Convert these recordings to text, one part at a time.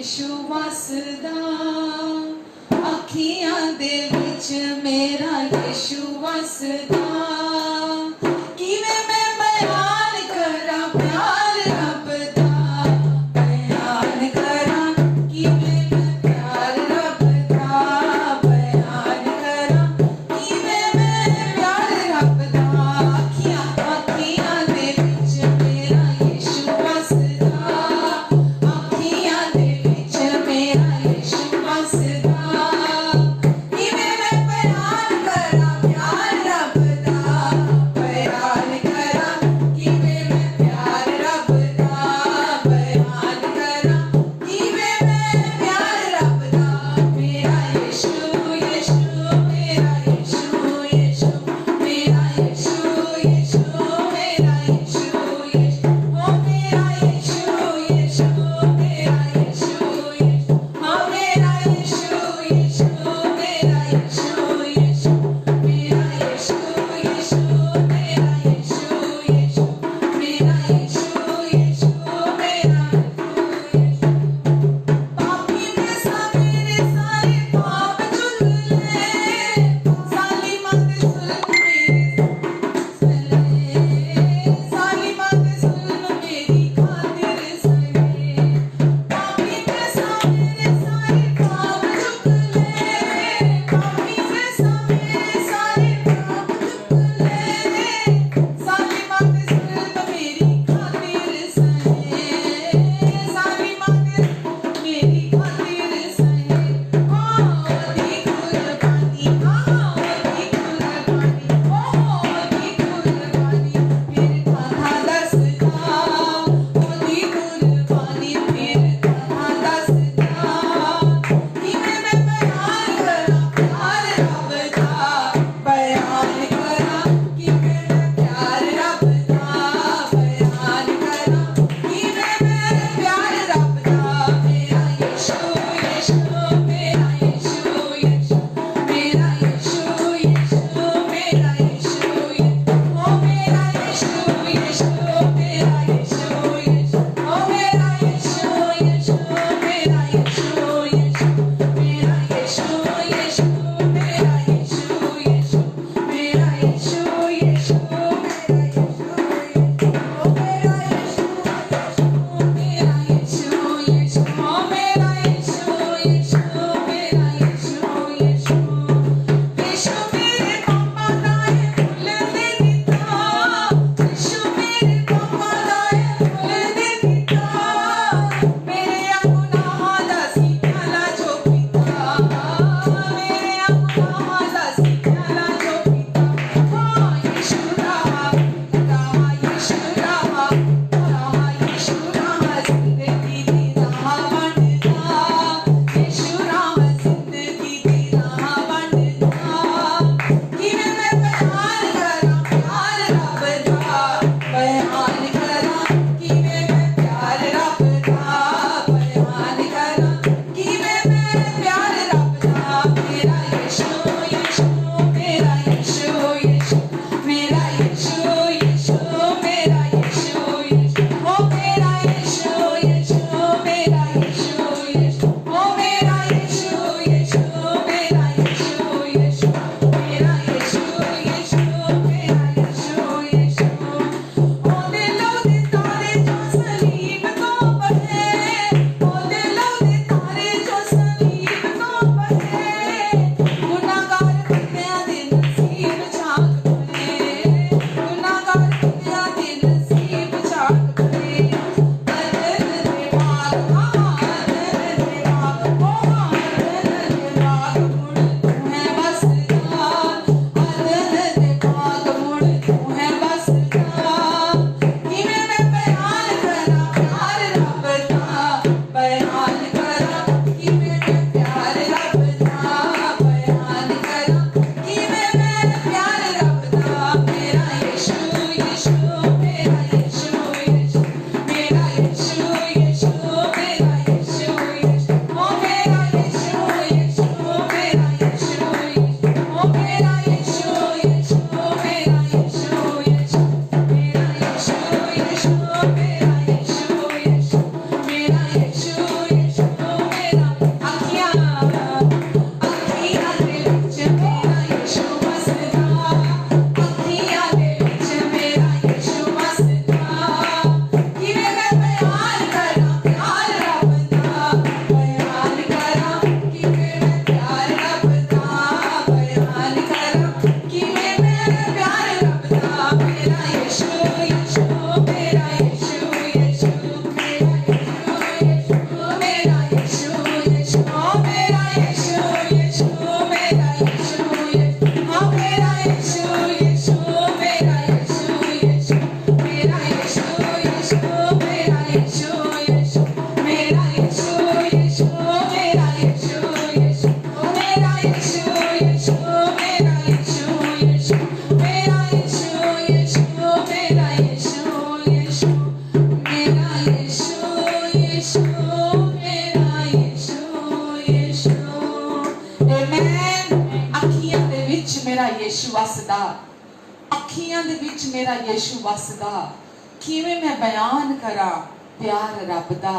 यीशु वसदा अखियां दे विच मेरा यीशु वसदा किवें मैं बयान करां प्यार रब दा बयान करां किवें मैं प्यार रब दा बयान करां किवें मैं प्यार रब दा अखियां दे विच मेरा यीशु वसदा अखियां दे विच मेरा यीशु वसदा किवें मैं बयान करां प्यार रब दा यीशु वसदा, अखियां दे विच मेरा यीशु वसदा, किवें मैं बयान करा प्यार रब दा,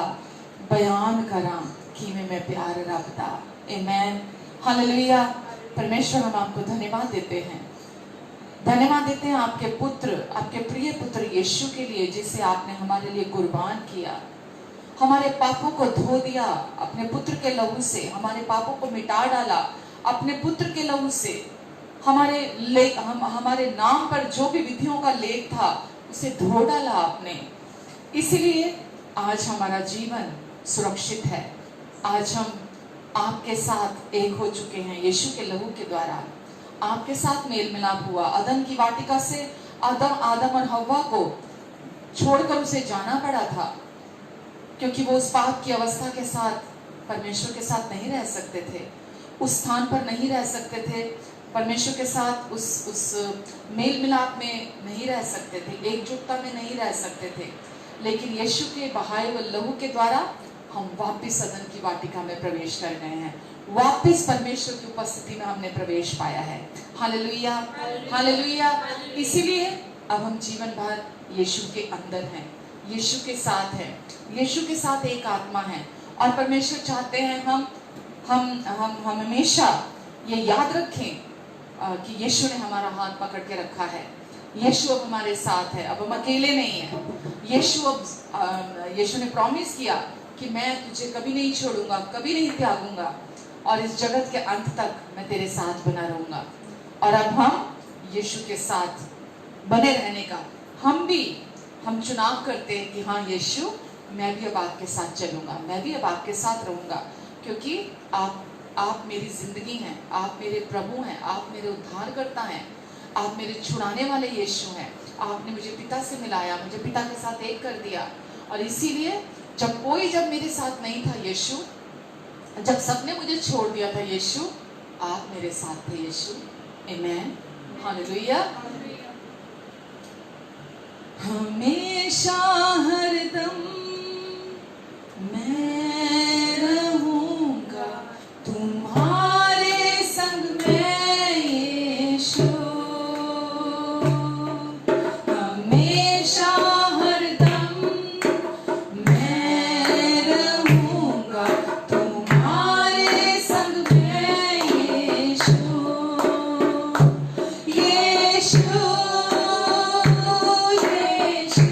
बयान करा किवें मैं प्यार रब दा। आमीन, हालेलुया। परमेश्वर, हम आपको धन्यवाद देते हैं, धन्यवाद देते हैं आपके पुत्र, आपके प्रिय पुत्र यीशु के लिए, जिसे आपने हमारे लिए कुर्बान किया, हमारे पापों को धो दिया अपने पुत्र के लहू से, हमारे पापों को मिटा डाला अपने पुत्र के लहू से, हमारे नाम पर जो भी विधियों का लेख था उसे धो डाला आपने। इसलिए आज हमारा जीवन सुरक्षित है। आज हम आपके साथ एक हो चुके हैं यीशु के लहू के द्वारा। आपके साथ मेल मिलाप हुआ। अदन की वाटिका से आदम और हव्वा को छोड़कर उसे जाना पड़ा था, क्योंकि वो उस पाप की अवस्था के साथ परमेश्वर के साथ नहीं रह सकते थे, उस स्थान पर नहीं रह सकते थे, परमेश्वर के साथ उस मेल मिलाप में नहीं रह सकते थे, एकजुटता में नहीं रह सकते थे। लेकिन यीशु के बहाए हुए लहू के द्वारा हम वापस अदन की वाटिका में प्रवेश कर गए हैं, वापस परमेश्वर की उपस्थिति में हमने प्रवेश पाया है। Hallelujah, hallelujah. इसीलिए अब हम जीवन भर यीशु के अंदर हैं, यीशु के साथ हैं, यीशु के साथ एक आत्मा है। और परमेश्वर चाहते हैं हम हमेशा ये याद रखें कि यीशु ने हमारा हाथ पकड़ के रखा है। यीशु अब हमारे साथ है, अब हम अकेले नहीं हैं। यीशु ने प्रॉमिस किया कि मैं तुझे कभी नहीं छोड़ूंगा, कभी नहीं त्यागूंगा, और इस जगत के अंत तक मैं तेरे साथ बना रहूंगा। और अब हम यीशु के साथ बने रहने का हम चुनाव करते हैं कि हाँ यीशु, मैं भी अब आपके साथ चलूंगा, मैं भी अब आपके साथ रहूंगा, क्योंकि आप मेरी जिंदगी हैं, आप मेरे प्रभु हैं, आप मेरे उद्धारकर्ता हैं, आप मेरे छुड़ाने वाले यीशु हैं। आपने मुझे पिता से मिलाया, मुझे पिता के साथ एक कर दिया। और इसीलिए जब मेरे साथ नहीं था यीशु, जब सबने मुझे छोड़ दिया था यीशु, आप मेरे साथ थे यीशु। आमीन, हालेलुया। हमेशा हरदम मैं रहूंगा तुम्हारे संग में यीशु, हमेशा हरदम मैं रहूंगा तुम्हारे संग में यीशु, यीशु, यीशु,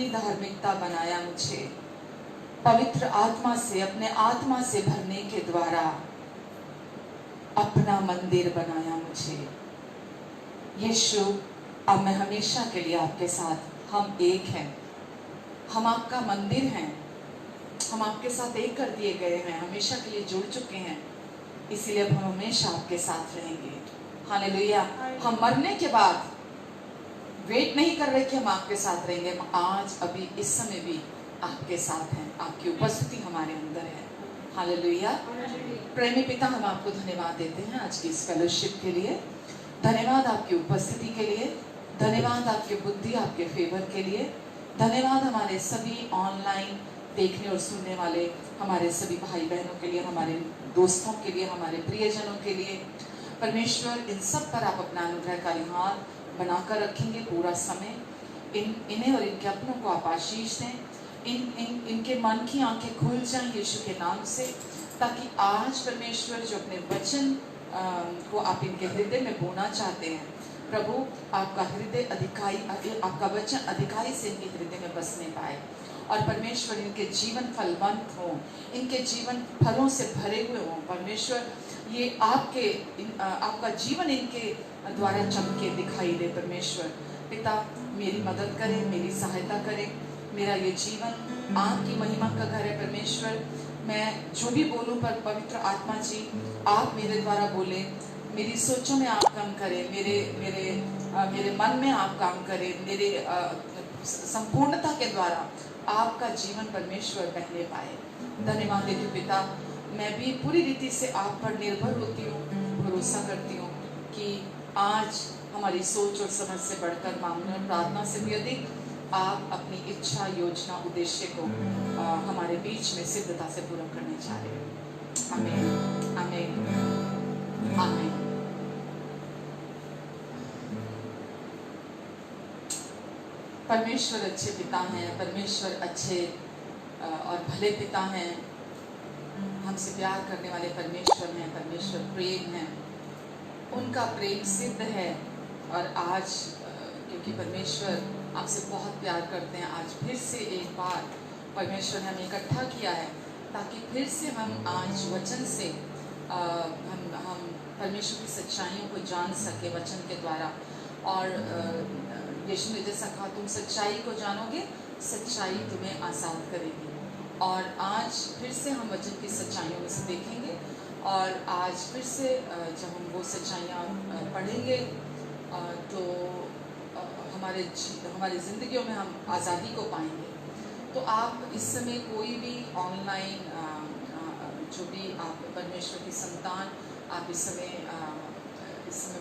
अपनी धार्मिकता बनाया मुझे, पवित्र आत्मा से, अपने आत्मा से भरने के द्वारा अपना मंदिर बनाया मुझे। यीशु, अब मैं हमेशा के लिए आपके साथ, हम एक हैं, हम आपका मंदिर हैं, हम आपके साथ एक कर दिए गए हैं, हमेशा के लिए जुड़ चुके हैं, इसीलिए अब हम हमेशा आपके साथ रहेंगे। हालेलुया। हम मरने के बाद वेट नहीं कर रहे कि हम आपके साथ रहेंगे, हम आज अभी इस समय भी आपके साथ हैं, आपकी उपस्थिति हमारे अंदर है। हालेलुया। प्रेमी पिता, हम आपको धन्यवाद देते हैं आज की इस फेलोशिप के लिए, धन्यवाद आपकी उपस्थिति के लिए, धन्यवाद आपके बुद्धि, आपके फेवर के लिए, धन्यवाद हमारे सभी ऑनलाइन देखने और सुनने वाले हमारे सभी भाई बहनों के लिए, हमारे दोस्तों के लिए, हमारे प्रियजनों के लिए। परमेश्वर, इन सब पर आप अपना अनुग्रहकारी हाथ बनाकर रखेंगे पूरा समय। इन्हें और इनके अपनों को आप आशीष दें, इनके मन की आंखें खुल जाएं यीशु के नाम से, ताकि आज परमेश्वर जो अपने वचन को आप इनके हृदय में बोना चाहते हैं, प्रभु आपका हृदय अधिकाई, आपका वचन अधिकाई से इनके हृदय में बसने पाए, और परमेश्वर इनके जीवन फलवंत हो, इनके जीवन फलों से भरे हुए हों। परमेश्वर, ये आपका जीवन इनके द्वारा चमके दिखाई दे। परमेश्वर पिता, मेरी मदद करें, मेरी सहायता करें, मेरा ये जीवन आपकी महिमा का घर है। परमेश्वर, मैं जो भी बोलूं पर पवित्र आत्मा जी आप मेरे द्वारा बोले, मेरी सोचों में आप काम करें, मेरे मन में आप काम करें, मेरे संपूर्णता के द्वारा आपका जीवन परमेश्वर बहने पाए। धन्यवाद देती हूँ पिता, मैं भी पूरी रीति से आप पर निर्भर होती हूँ, भरोसा करती हूँ कि आज हमारी सोच और समझ से बढ़कर, मांगने और प्रार्थना से भी अधिक आप अपनी इच्छा, योजना, उद्देश्य को हमारे बीच में सिद्धता से पूरा करने जा रहे हैं। आमीन, आमीन, आमीन। परमेश्वर अच्छे पिता हैं, परमेश्वर अच्छे और भले पिता हैं, हमसे प्यार करने वाले परमेश्वर हैं, परमेश्वर प्रेम है, उनका प्रेम सिद्ध है। और आज क्योंकि परमेश्वर आपसे बहुत प्यार करते हैं, आज फिर से एक बार परमेश्वर ने हमें इकट्ठा किया है, ताकि फिर से हम आज वचन से हम परमेश्वर की सच्चाइयों को जान सके वचन के द्वारा। और यीशु ने जैसा कहा, तुम सच्चाई को जानोगे, सच्चाई तुम्हें आज़ाद करेगी। और आज फिर से हम वचन की सच्चाइयों में से देखेंगे, और आज फिर से जब हम वो सच्चाइयाँ पढ़ेंगे तो हमारी ज़िंदगियों में हम आज़ादी को पाएंगे। तो आप इस समय कोई भी ऑनलाइन जो भी आप परमेश्वर की संतान, आप इस समय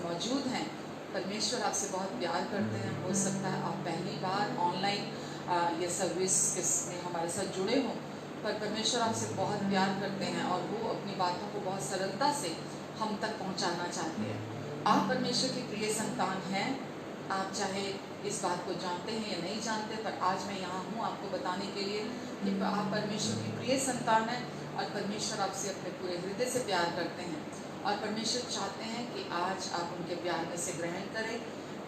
मौजूद हैं, परमेश्वर आपसे बहुत प्यार करते हैं। हो सकता है आप पहली बार ऑनलाइन ये सर्विस में हमारे साथ जुड़े हों, पर परमेश्वर आपसे बहुत प्यार करते हैं और वो अपनी बातों को बहुत सरलता से हम तक पहुंचाना चाहते हैं। आप परमेश्वर की प्रिय संतान हैं, आप चाहे इस बात को जानते हैं या नहीं जानते, पर आज मैं यहाँ हूँ आपको बताने के लिए कि आप परमेश्वर की प्रिय संतान हैं, और परमेश्वर आपसे अपने पूरे हृदय से प्यार करते हैं, और परमेश्वर चाहते हैं कि आज आप उनके प्यार में से ग्रहण करें।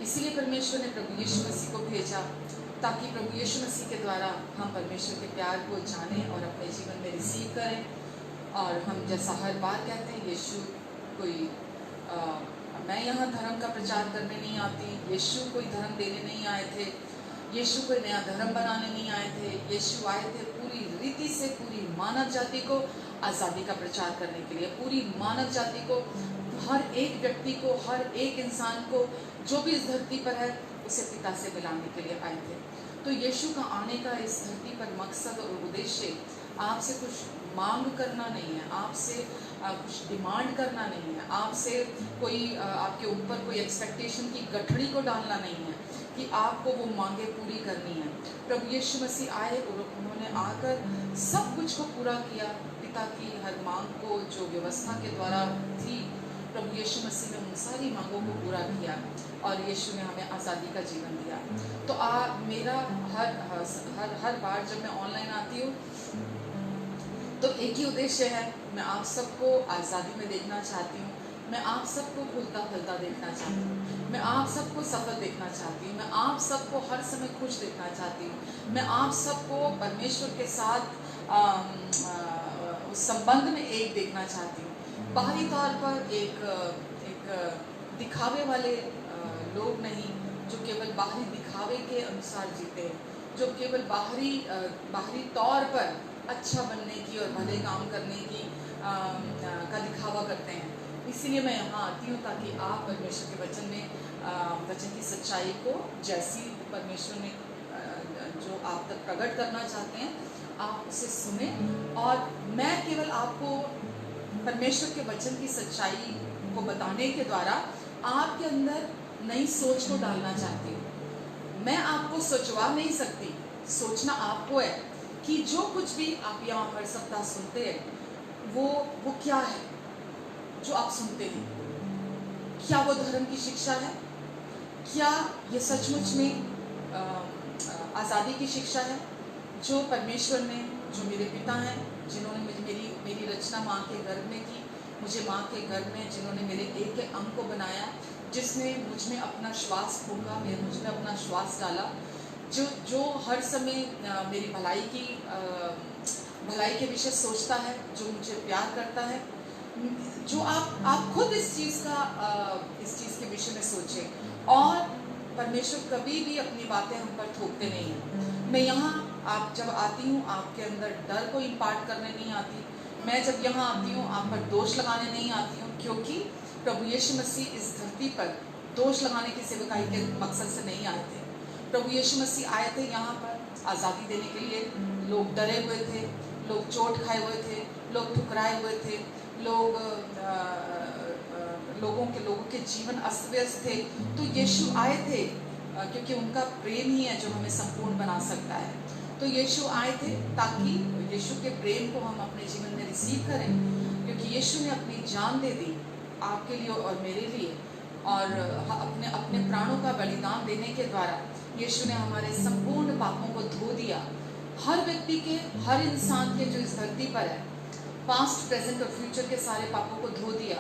इसीलिए परमेश्वर ने प्रभु यीशु मसीह को भेजा, ताकि प्रभु यीशु मसीह के द्वारा हम परमेश्वर के प्यार को जानें और अपने जीवन में रिसीव करें। और हम जैसा हर बार कहते हैं, यीशु कोई मैं यहाँ धर्म का प्रचार करने नहीं आती, यीशु कोई धर्म देने नहीं आए थे, यीशु कोई नया धर्म बनाने नहीं आए थे। यीशु आए थे पूरी रीति से पूरी मानव जाति को आज़ादी का प्रचार करने के लिए, पूरी मानव जाति को, हर एक व्यक्ति को, हर एक इंसान को जो भी इस धरती पर है, उसे पिता से मिलाने के लिए आए थे। तो यीशु का आने का इस धरती पर मकसद और उद्देश्य आपसे कुछ मांग करना नहीं है, आपसे कुछ डिमांड करना नहीं है, आपसे कोई आपके ऊपर कोई एक्सपेक्टेशन की गठड़ी को डालना नहीं है कि आपको वो मांगे पूरी करनी है। प्रभु यीशु मसीह आए और उन्होंने आकर सब कुछ को पूरा किया। पिता की हर मांग को जो व्यवस्था के द्वारा थी, प्रभु यीशु मसीह ने उन सारी मांगों को पूरा किया, और यीशु ने हमें आज़ादी का जीवन दिया। तो मेरा हर बार जब मैं ऑनलाइन आती हूँ तो एक ही उद्देश्य है, मैं आप सबको आज़ादी में देखना चाहती हूँ। मैं आप सबको फूलता फलता देखना चाहती हूँ, मैं आप सबको सफल देखना चाहती हूँ, मैं आप सबको हर समय खुश देखना चाहती हूँ, मैं आप सबको परमेश्वर के साथ उस संबंध में एक देखना चाहती हूँ। बाहरी तौर पर एक दिखावे वाले लोग नहीं, जो केवल बाहरी दिखावे के अनुसार जीते हैं, जो केवल बाहरी तौर पर अच्छा बनने की और भले काम करने की का दिखावा करते हैं। इसीलिए मैं यहाँ आती हूँ ताकि आप परमेश्वर के वचन में वचन की सच्चाई को जैसी परमेश्वर ने जो आप तक प्रकट करना चाहते हैं आप उसे सुने, और मैं केवल आपको परमेश्वर के वचन की सच्चाई को बताने के द्वारा आपके अंदर नई सोच को डालना चाहती हूँ। मैं आपको सोचवा नहीं सकती, सोचना आपको है कि जो कुछ भी आप यहाँ हर सप्ताह सुनते हैं वो क्या है जो आप सुनते हैं। क्या वो धर्म की शिक्षा है? क्या ये सचमुच में आज़ादी की शिक्षा है जो परमेश्वर ने, जो मेरे पिता हैं जिन्होंने मेरी रचना माँ के गर्भ में की, मुझे माँ के गर्भ में जिन्होंने मेरे एक एक अंग को बनाया, जिसने मुझ में अपना श्वास फूंका, मुझ में अपना श्वास डाला, जो हर समय मेरी भलाई के विषय सोचता है, जो मुझे प्यार करता है, जो आप खुद इस चीज़ के विषय में सोचें। और परमेश्वर कभी भी अपनी बातें हम पर थोपते नहीं हैं। मैं यहाँ आप जब आती हूँ आपके अंदर डर को इम्पार्ट करने नहीं आती। मैं जब यहाँ आती हूँ आप पर दोष लगाने नहीं आती हूँ, क्योंकि प्रभु यीशु मसीह इस धरती पर दोष लगाने की सेवकाई के मकसद से नहीं आए थे। प्रभु यीशु मसीह आए थे यहाँ पर आज़ादी देने के लिए। लोग डरे हुए थे, लोग चोट खाए हुए थे, लोग ठुकराए हुए थे, लोगों के जीवन अस्त व्यस्त थे। तो यीशु आए थे क्योंकि उनका प्रेम ही है जो हमें संपूर्ण बना सकता है। तो यीशु आए थे ताकि यीशु के प्रेम को हम अपने जीवन में रिसीव करें, क्योंकि यीशु ने अपनी जान दे दी आपके लिए और मेरे लिए, और अपने प्राणों का बलिदान देने के द्वारा यीशु ने हमारे संपूर्ण पापों को धो दिया। हर व्यक्ति के, हर इंसान के जो इस धरती पर है, पास्ट प्रेजेंट और फ्यूचर के सारे पापों को धो दिया,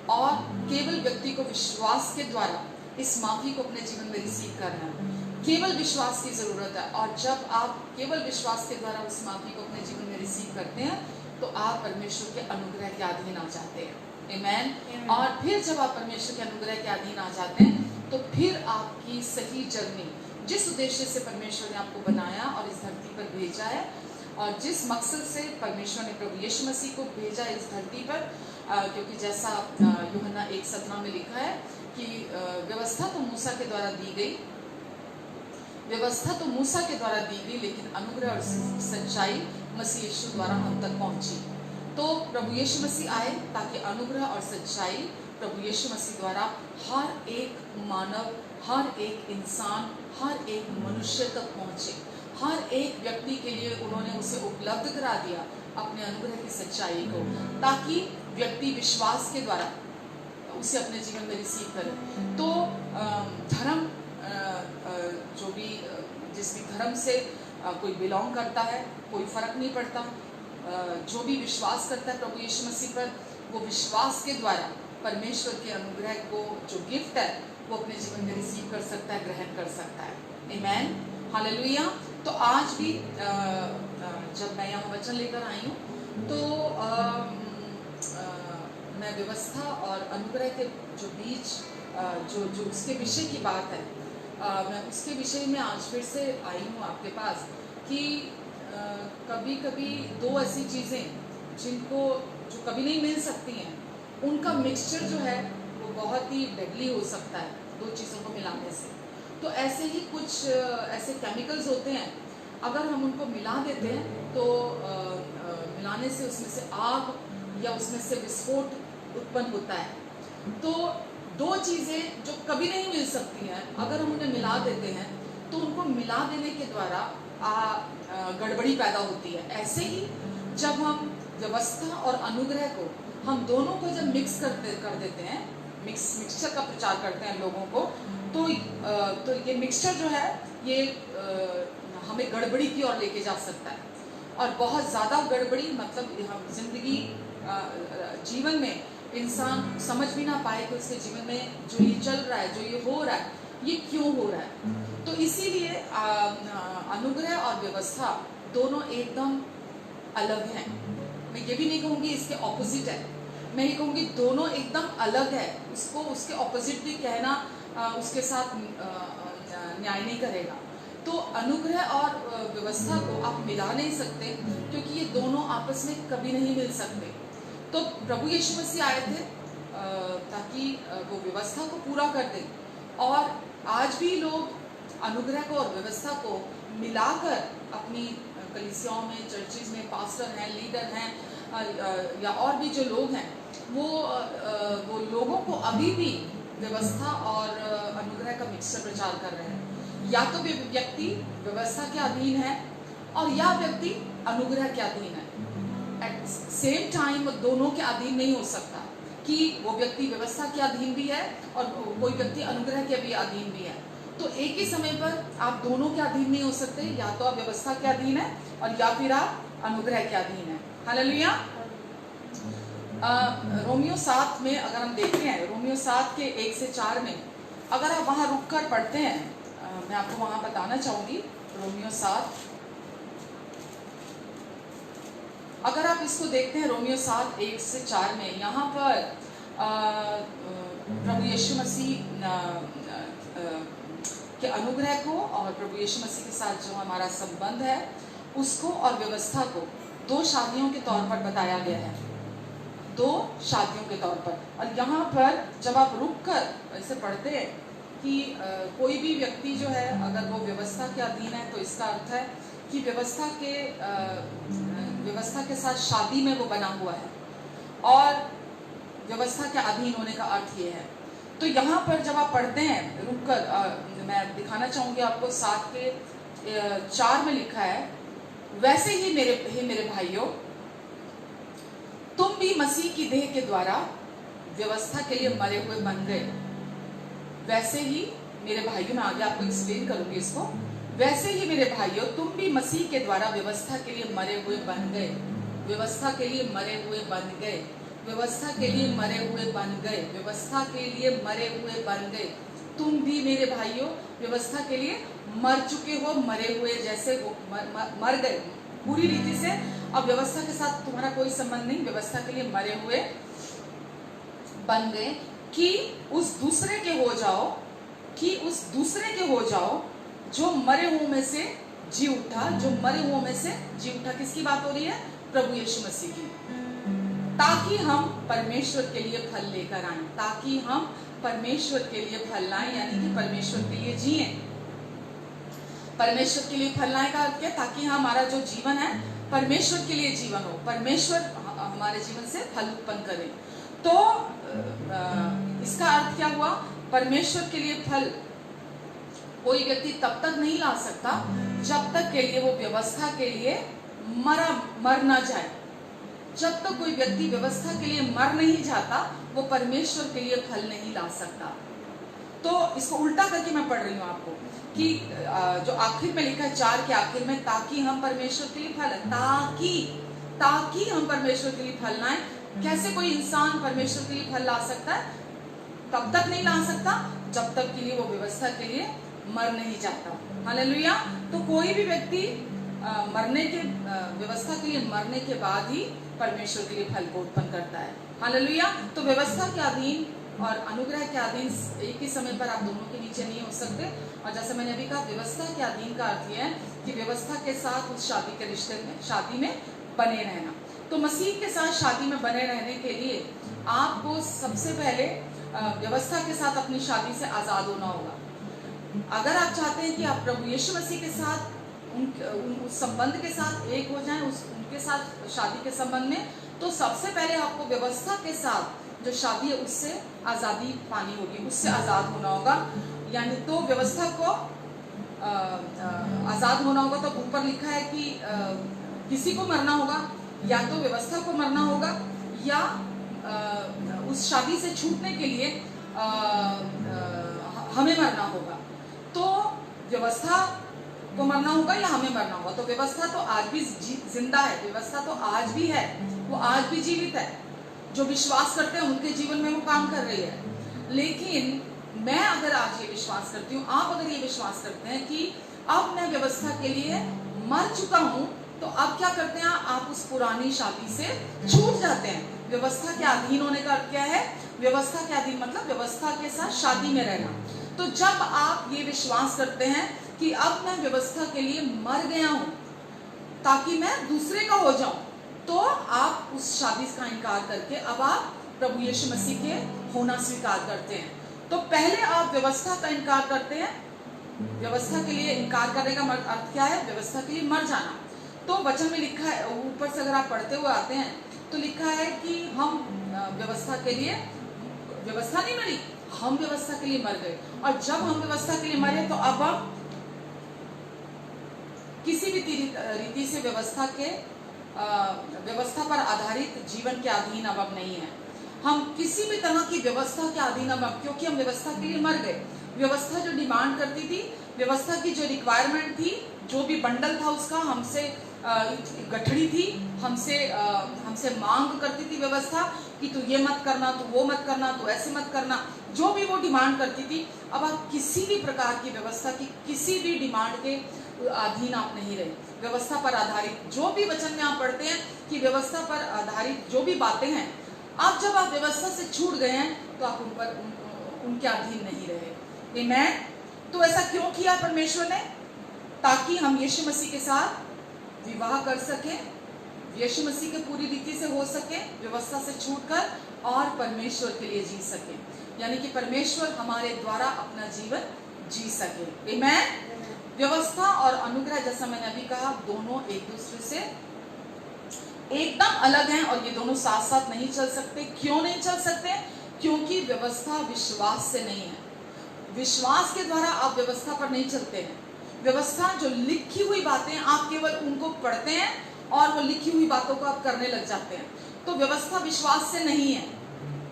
और केवल व्यक्ति को विश्वास के द्वारा इस माफी को अपने जीवन में रिसीव करना है। केवल विश्वास की जरूरत है, और जब आप केवल विश्वास के द्वारा उस माफी को अपने जीवन में रिसीव करते हैं तो आप परमेश्वर के अनुग्रह के अधीन आ जाते हैं। आमेन। और फिर जब आप परमेश्वर के अनुग्रह के अधीन आ जाते हैं तो फिर आपकी सही जर्नी, जिस उद्देश्य से परमेश्वर ने आपको बनाया और इस धरती पर भेजा है, और जिस मकसद से परमेश्वर ने प्रभु यीशु मसीह को भेजा इस धरती पर, क्योंकि जैसा यूहन्ना 1:17 में लिखा है कि व्यवस्था तो मूसा के द्वारा दी गई, लेकिन अनुग्रह और सच्चाई मसीह यीशु द्वारा हम तक पहुंची। तो प्रभु यीशु मसीह आए ताकि अनुग्रह और सच्चाई प्रभु यीशु मसीह द्वारा हर एक मानव, हर एक इंसान, हर एक मनुष्य तक पहुंचे। हर एक व्यक्ति के लिए उन्होंने उसे उपलब्ध करा दिया अपने अनुग्रह की सच्चाई को, ताकि व्यक्ति विश्वास के द्वारा उसे अपने जीवन में रिसीव करे। तो धर्म, जो भी जिस भी धर्म से कोई बिलोंग करता है, कोई फर्क नहीं पड़ता, जो भी विश्वास करता है प्रभु यीशु मसीह पर, वो विश्वास के द्वारा परमेश्वर के अनुग्रह को, जो गिफ्ट है, वो अपने जीवन में रिसीव कर सकता है, ग्रहण कर सकता है। आमेन, हालेलुया। तो आज भी जब मैं यहाँ वचन लेकर आई हूँ तो मैं व्यवस्था और अनुग्रह के जो बीच जो उसके विषय की बात है, मैं उसके विषय में आज फिर से आई हूँ आपके पास कि कभी कभी दो ऐसी चीज़ें जिनको जो कभी नहीं मिल सकती हैं, उनका मिक्सचर जो है वो बहुत ही डेडली हो सकता है दो चीज़ों को मिलाने से। तो ऐसे ही कुछ ऐसे केमिकल्स होते हैं, अगर हम उनको मिला देते हैं तो मिलाने से उसमें से आग या उसमें से विस्फोट उत्पन्न होता है। तो दो चीज़ें जो कभी नहीं मिल सकती हैं, अगर हम उन्हें मिला देते हैं तो उनको मिला देने के द्वारा गड़बड़ी पैदा होती है। ऐसे ही जब हम व्यवस्था और अनुग्रह को, हम दोनों को जब मिक्स कर देते हैं, मिक्सचर का प्रचार करते हैं लोगों को, तो ये मिक्सचर जो है ये हमें गड़बड़ी की ओर लेके जा सकता है। और बहुत ज़्यादा गड़बड़ी मतलब हम जिंदगी जीवन में इंसान समझ भी ना पाए कि उसके जीवन में जो ये चल रहा है, जो ये हो रहा है, ये क्यों हो रहा है। तो इसीलिए अनुग्रह और व्यवस्था दोनों एकदम अलग हैं। मैं ये भी नहीं कहूँगी इसके ऑपोजिट है, मैं ये कहूँगी दोनों एकदम अलग है। उसको उसके ऑपोजिट भी कहना उसके साथ न्याय नहीं करेगा। तो अनुग्रह और व्यवस्था को आप मिला नहीं सकते, क्योंकि ये दोनों आपस में कभी नहीं मिल सकते। तो प्रभु यीशु मसीह आए थे ताकि वो व्यवस्था को पूरा कर दें, और आज भी लोग अनुग्रह को और व्यवस्था को मिलाकर अपनी कलीसियाओं में, चर्चिज में पास्टर हैं, लीडर हैं, या और भी जो लोग हैं, वो लोगों को अभी भी व्यवस्था और अनुग्रह का मिक्सचर प्रचार कर रहे हैं। या तो व्यक्ति व्यवस्था के अधीन है और या व्यक्ति अनुग्रह के अधीन है। एट सेम टाइम वो दोनों के अधीन नहीं हो सकता, कि वो व्यक्ति व्यवस्था के अधीन भी है और कोई व्यक्ति अनुग्रह के भी अधीन भी है। तो एक ही समय पर आप दोनों के अधीन नहीं हो सकते। या तो आप व्यवस्था के अधीन है और या फिर आप अनुग्रह के अधीन है। हालेलुया। रोमियो 7 में अगर हम देखते हैं, रोमियो 7 के 1 से 4 में अगर आप वहां रुक कर पढ़ते हैं, मैं आपको वहां बताना चाहूंगी। रोमियो 7, अगर आप इसको देखते हैं, रोमियो 7 1 से 4 में, यहाँ पर प्रभु यीशु मसीह के अनुग्रह को और प्रभु यीशु मसीह के साथ जो हमारा संबंध है उसको और व्यवस्था को दो शादियों के तौर पर बताया गया है, दो शादियों के तौर पर। और यहाँ पर जब आप रुक कर ऐसे पढ़ते हैं कि कोई भी व्यक्ति जो है अगर वो व्यवस्था के अधीन है, तो इसका अर्थ है कि व्यवस्था के साथ शादी में वो बना हुआ है, और व्यवस्था के अधीन होने का अर्थ ये है। तो यहाँ पर जब आप पढ़ते हैं रुक कर, मैं दिखाना चाहूँगी आपको 7 के 4 में लिखा है, वैसे ही मेरे भाइयों, तुम भी मसीह की देह के द्वारा व्यवस्था के लिए मरे हुए बन गए। वैसे ही मेरे भाइयों, मैं आगे आपको एक्सप्लेन करूंगी इसको। वैसे ही मेरे भाइयों, तुम भी मसीह के द्वारा व्यवस्था के लिए मरे हुए बन गए। व्यवस्था के लिए मरे हुए बन गए। व्यवस्था के लिए मरे हुए बन गए। व्यवस्था के लिए मरे हुए बन गए। तुम भी मेरे भाइयों व्यवस्था के लिए मर चुके हो, मरे हुए जैसे वो मर गए पूरी रीति से। अब व्यवस्था के साथ तुम्हारा कोई संबंध नहीं, व्यवस्था के लिए मरे हुए बन गए कि उस दूसरे के हो जाओ, कि उस दूसरे के हो जाओ जो मरे हुओं में से जी उठा। जो मरे हुओं में से जी उठा, किसकी बात हो रही है? प्रभु यीशु मसीह की। ताकि हम परमेश्वर के लिए फल लेकर आए, ताकि हम परमेश्वर के लिए फल लाएं, यानी कि परमेश्वर के लिए जिए। परमेश्वर के लिए फल लाने का अर्थ क्या? ताकि हमारा जो जीवन है परमेश्वर के लिए जीवन हो, परमेश्वर हमारे जीवन से फल उत्पन्न करे। तो इसका अर्थ क्या हुआ? परमेश्वर के लिए फल कोई व्यक्ति तब तक नहीं ला सकता जब तक के लिए वो व्यवस्था के लिए मर ना जाए। जब तक कोई व्यक्ति व्यवस्था के लिए मर नहीं जाता, वो परमेश्वर के लिए फल नहीं ला सकता। तो इसको उल्टा करके मैं पढ़ रही हूँ आपको कि जो आखिर में लिखा है 4 के आखिर में, ताकि हम परमेश्वर के लिए फल, ताकि हम परमेश्वर के लिए फल लाएं। कैसे कोई इंसान परमेश्वर के लिए फल ला सकता है? तब तक नहीं ला सकता जब तक के लिए वो व्यवस्था के लिए मर नहीं जाता। हालेलुया। तो कोई भी व्यक्ति व्यवस्था के लिए मरने के बाद ही परमेश्वर के लिए फल को उत्पन्न करता है। हालेलुया। तो व्यवस्था के अधीन और अनुग्रह के अधीन एक ही समय पर आप दोनों के नीचे नहीं हो सकते। और जैसे मैंने अभी कहा, व्यवस्था के अधीन का अर्थ यह है कि व्यवस्था के साथ उस शादी के रिश्ते में, शादी में बने रहना। तो मसीह के साथ शादी में बने रहने के लिए आपको सबसे पहले व्यवस्था के साथ अपनी शादी से आजाद होना होगा। अगर आप चाहते हैं कि आप प्रभु यीशु मसीह के साथ उस संबंध के साथ एक हो जाएं, उनके साथ शादी के संबंध में, तो सबसे पहले आपको व्यवस्था के साथ जो शादी है उससे आज़ादी पानी होगी, उससे आज़ाद होना होगा। यानी तो व्यवस्था को आज़ाद होना होगा। तो ऊपर लिखा है कि किसी को मरना होगा, या तो व्यवस्था को मरना होगा, या उस शादी से छूटने के लिए हमें मरना होगा। तो व्यवस्था को मरना होगा या हमें मरना होगा। तो व्यवस्था तो आज भी जिंदा है, व्यवस्था तो आज भी है, वो आज भी जीवित है। जो विश्वास करते हैं उनके जीवन में वो काम कर रही है। लेकिन मैं अगर आज ये विश्वास करती हूँ, आप अगर ये विश्वास करते हैं कि अब मैं व्यवस्था के लिए मर चुका हूँ, तो अब क्या करते हैं, आप उस पुरानी शादी से छूट जाते हैं। व्यवस्था के अधीन होने का अर्थ क्या है? व्यवस्था के अधीन मतलब व्यवस्था के साथ शादी में रहना। तो जब आप ये विश्वास करते हैं कि अब मैं व्यवस्था के लिए मर गया हूँ ताकि मैं दूसरे का हो जाऊं, तो आप उस शादी का इनकार करके अब आप प्रभु यीशु मसीह के होना स्वीकार करते हैं। तो पहले आप व्यवस्था का इनकार करते हैं। व्यवस्था के लिए इनकार करने का अर्थ क्या है? व्यवस्था के लिए मर जाना। तो वचन में लिखा है, ऊपर से अगर आप पढ़ते हुए आते हैं तो लिखा है कि हम व्यवस्था के लिए, व्यवस्था नहीं मरी, हम व्यवस्था के लिए मर गए। और जब हम व्यवस्था के लिए मरे तो अब हम किसी भी रीति से व्यवस्था पर आधारित जीवन के अधीन अब नहीं है। हम किसी भी तरह की व्यवस्था के अधीन अब, क्योंकि हम व्यवस्था के लिए मर गए। व्यवस्था जो डिमांड करती थी, व्यवस्था की जो रिक्वायरमेंट थी, जो भी बंडल था उसका हमसे गठड़ी थी, हमसे मांग करती थी व्यवस्था कि तू ये मत करना, तू वो मत करना, तू ऐसे मत करना, जो भी वो डिमांड करती थी। अब आप किसी भी प्रकार की व्यवस्था की किसी भी डिमांड के अधीन आप नहीं रहे। व्यवस्था पर आधारित जो भी वचन में आप पढ़ते हैं कि व्यवस्था पर आधारित जो भी बातें हैं, आप जब आप व्यवस्था से छूट गए हैं तो आप उनके अधीन नहीं रहे। आमीन। तो ऐसा क्यों किया परमेश्वर ने? ताकि हम यीशु मसीह के साथ विवाह कर सके, यीशु मसीह के पूरी रीति से हो सके, व्यवस्था से छूटकर, और परमेश्वर के लिए जी सके, यानी कि परमेश्वर हमारे द्वारा अपना जीवन जी सके। आमीन। व्यवस्था और अनुग्रह, जैसा मैंने अभी कहा, दोनों एक दूसरे से एकदम अलग हैं और ये दोनों साथ साथ नहीं चल सकते। क्यों नहीं चल सकते? क्योंकि व्यवस्था विश्वास से नहीं है। विश्वास के द्वारा आप व्यवस्था पर नहीं चलते हैं। व्यवस्था जो लिखी हुई बातें, आप केवल उनको पढ़ते हैं और वो लिखी हुई बातों को आप करने लग जाते हैं। तो व्यवस्था विश्वास से नहीं है।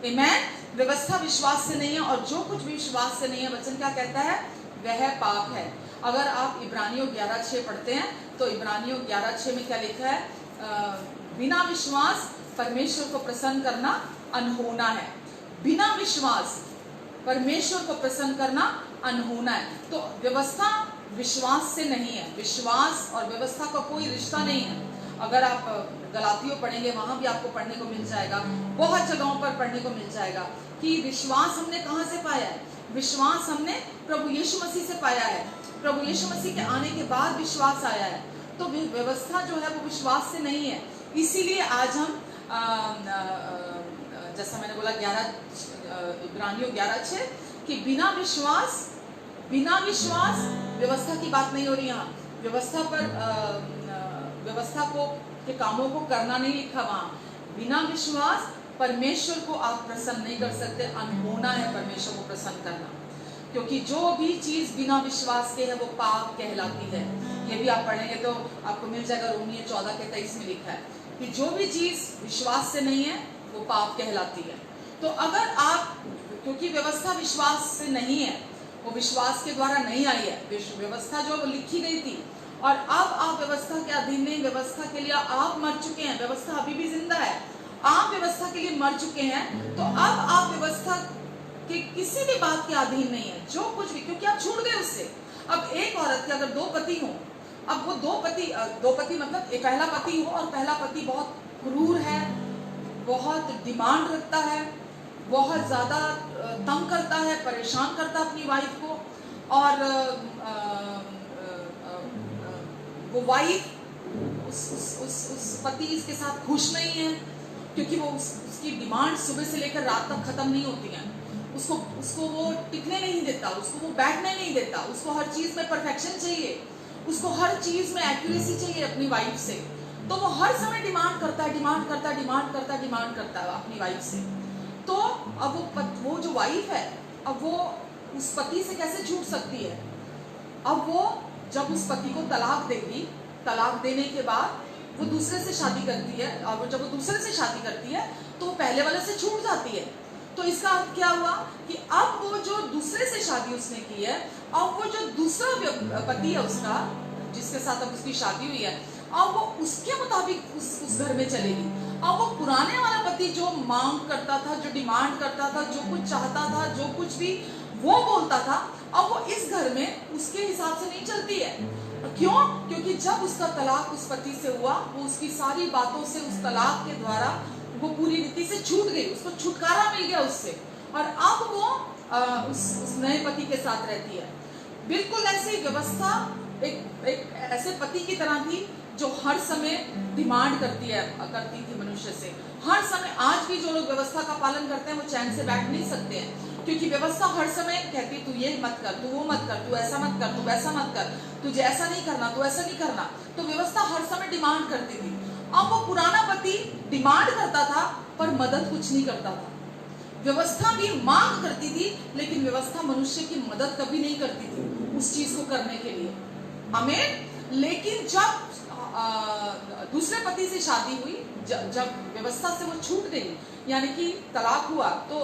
आमीन। व्यवस्था विश्वास से नहीं है, और जो कुछ भी विश्वास से नहीं है, वचन क्या कहता है? वह पाप है। अगर आप इब्रानियों 11:6 पढ़ते हैं तो इब्रानियों 11:6 में क्या लिखा है? बिना विश्वास परमेश्वर को प्रसन्न करना अनहोना है। बिना विश्वास परमेश्वर को प्रसन्न करना अनहोना है। तो व्यवस्था विश्वास से नहीं है। विश्वास और व्यवस्था का कोई रिश्ता नहीं है। अगर आप गलातियों पढ़ेंगे, वहां भी आपको पढ़ने को मिल जाएगा, बहुत जगहों पर पढ़ने को मिल जाएगा कि विश्वास हमने कहां से पाया है? विश्वास हमने प्रभु यीशु मसीह से पाया है। प्रभु यीशु मसीह के आने के बाद विश्वास आया है। तो व्यवस्था जो है वो विश्वास से नहीं है। इसीलिए आज हम जैसा मैंने बोला इब्रानियों 11:6 कि बिना विश्वास व्यवस्था की बात नहीं हो रही। यहाँ व्यवस्था पर व्यवस्था को के कामों को करना नहीं लिखा। वहाँ बिना विश्वास परमेश्वर को आप प्रसन्न नहीं कर सकते। अनहोना है परमेश्वर को प्रसन्न करना, क्योंकि जो भी चीज बिना विश्वास के है वो पाप कहलाती है। ये भी आप पढ़ेंगे तो आपको मिल जाएगा। रोमियो 14:23 में लिखा है कि जो भी चीज विश्वास से नहीं है वो पाप कहलाती है। तो अगर आप, क्योंकि व्यवस्था विश्वास से नहीं है, वो विश्वास के द्वारा नहीं आई है। व्यवस्था जो लिखी गई थी, और अब आप व्यवस्था के अधीन नहीं, व्यवस्था के लिए आप मर चुके हैं। व्यवस्था अभी भी जिंदा है, आप व्यवस्था के लिए मर चुके हैं। तो अब आप व्यवस्था के किसी भी बात के अधीन नहीं है। जो कुछ भी, क्योंकि आप छूट गए उससे। अब एक औरत के अगर 2 पति हों, अब वो दो पति मतलब एक पहला पति हो, और पहला पति बहुत क्रूर है, बहुत डिमांड रखता है, बहुत ज्यादा तंग करता है, परेशान करता है अपनी वाइफ को, और वो वाइफ उस पति इसके साथ खुश नहीं है, क्योंकि वो उसकी डिमांड सुबह से लेकर रात तक खत्म नहीं होती है। उसको वो टिकने नहीं देता, उसको वो बैठने नहीं देता, उसको हर चीज में परफेक्शन चाहिए, उसको हर चीज में एक्यूरेसी चाहिए अपनी वाइफ से। तो वो हर समय डिमांड करता है अपनी वाइफ से। तो अब वो जो वाइफ है, अब वो उस पति से कैसे छूट सकती है? अब वो जब उस पति को तलाक देगी, तलाक देने के बाद वो दूसरे से शादी करती है, और जब वो दूसरे से शादी करती है तो वो पहले वाले से छूट जाती है। तो इसका अर्थ क्या हुआ कि अब वो जो दूसरे से शादी उसने की है, अब वो जो दूसरा पति है उसका, जिसके साथ अब उसकी शादी हुई है, अब वो उसके मुताबिक उस घर में चलेगी। अब वो पुराने वाला पति जो मांग करता था, जो डिमांड करता था, जो कुछ चाहता था, जो कुछ भी वो बोलता था, अब वो इस घर में उसके हिसाब से नहीं चलती है। क्यों? क्योंकि जब उसका तलाक उस पति से हुआ, वो उसकी सारी बातों से, उस तलाक के द्वारा वो पूरी रीति से छूट गई, उसको छुटकारा मिल गया उससे, और अब वो उस नए पति के साथ रहती है। बिल्कुल ऐसी व्यवस्था एक ऐसे पति की तरह थी जो हर समय डिमांड करती थी मनुष्य से हर समय। आज भी जो लोग व्यवस्था का पालन करते हैं वो चैन से बैठ नहीं सकते हैं, क्योंकि व्यवस्था हर समय कहती तू ये मत कर, तू वो मत कर, तू ऐसा मत कर, तू वैसा मत कर, तुझे ऐसा नहीं करना, तू ऐसा नहीं करना। तो व्यवस्था हर समय डिमांड करती थी। अब वो पुराना पति डिमांड करता था पर मदद कुछ नहीं करता था। व्यवस्था भी मांग करती थी, लेकिन व्यवस्था मनुष्य की मदद कभी नहीं करती थी उस चीज को करने के लिए। आमीन। लेकिन जब दूसरे पति से शादी हुई, जब व्यवस्था से वो छूट गई, यानी कि तलाक हुआ, तो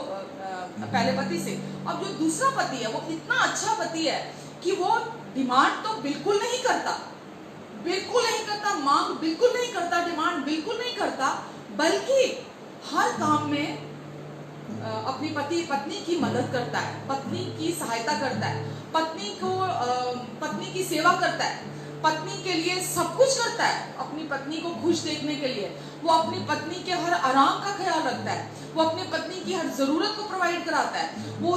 पहले पति से, अब जो दूसरा पति है वो इतना अच्छा पति है कि वो डिमांड तो बिल्कुल नहीं करता, मांग बिल्कुल नहीं करता, डिमांड बिल्कुल नहीं करता, बल्कि हर काम में अपनी पत्नी की मदद करता है, पत्नी की सहायता करता है, पत्नी की सेवा करता है, पत्नी के लिए सब कुछ करता है। अपनी पत्नी को खुश देखने के लिए वो अपनी पत्नी के हर आराम का ख्याल रखता है, वो अपनी पत्नी की हर जरूरत को प्रोवाइड कराता है। वो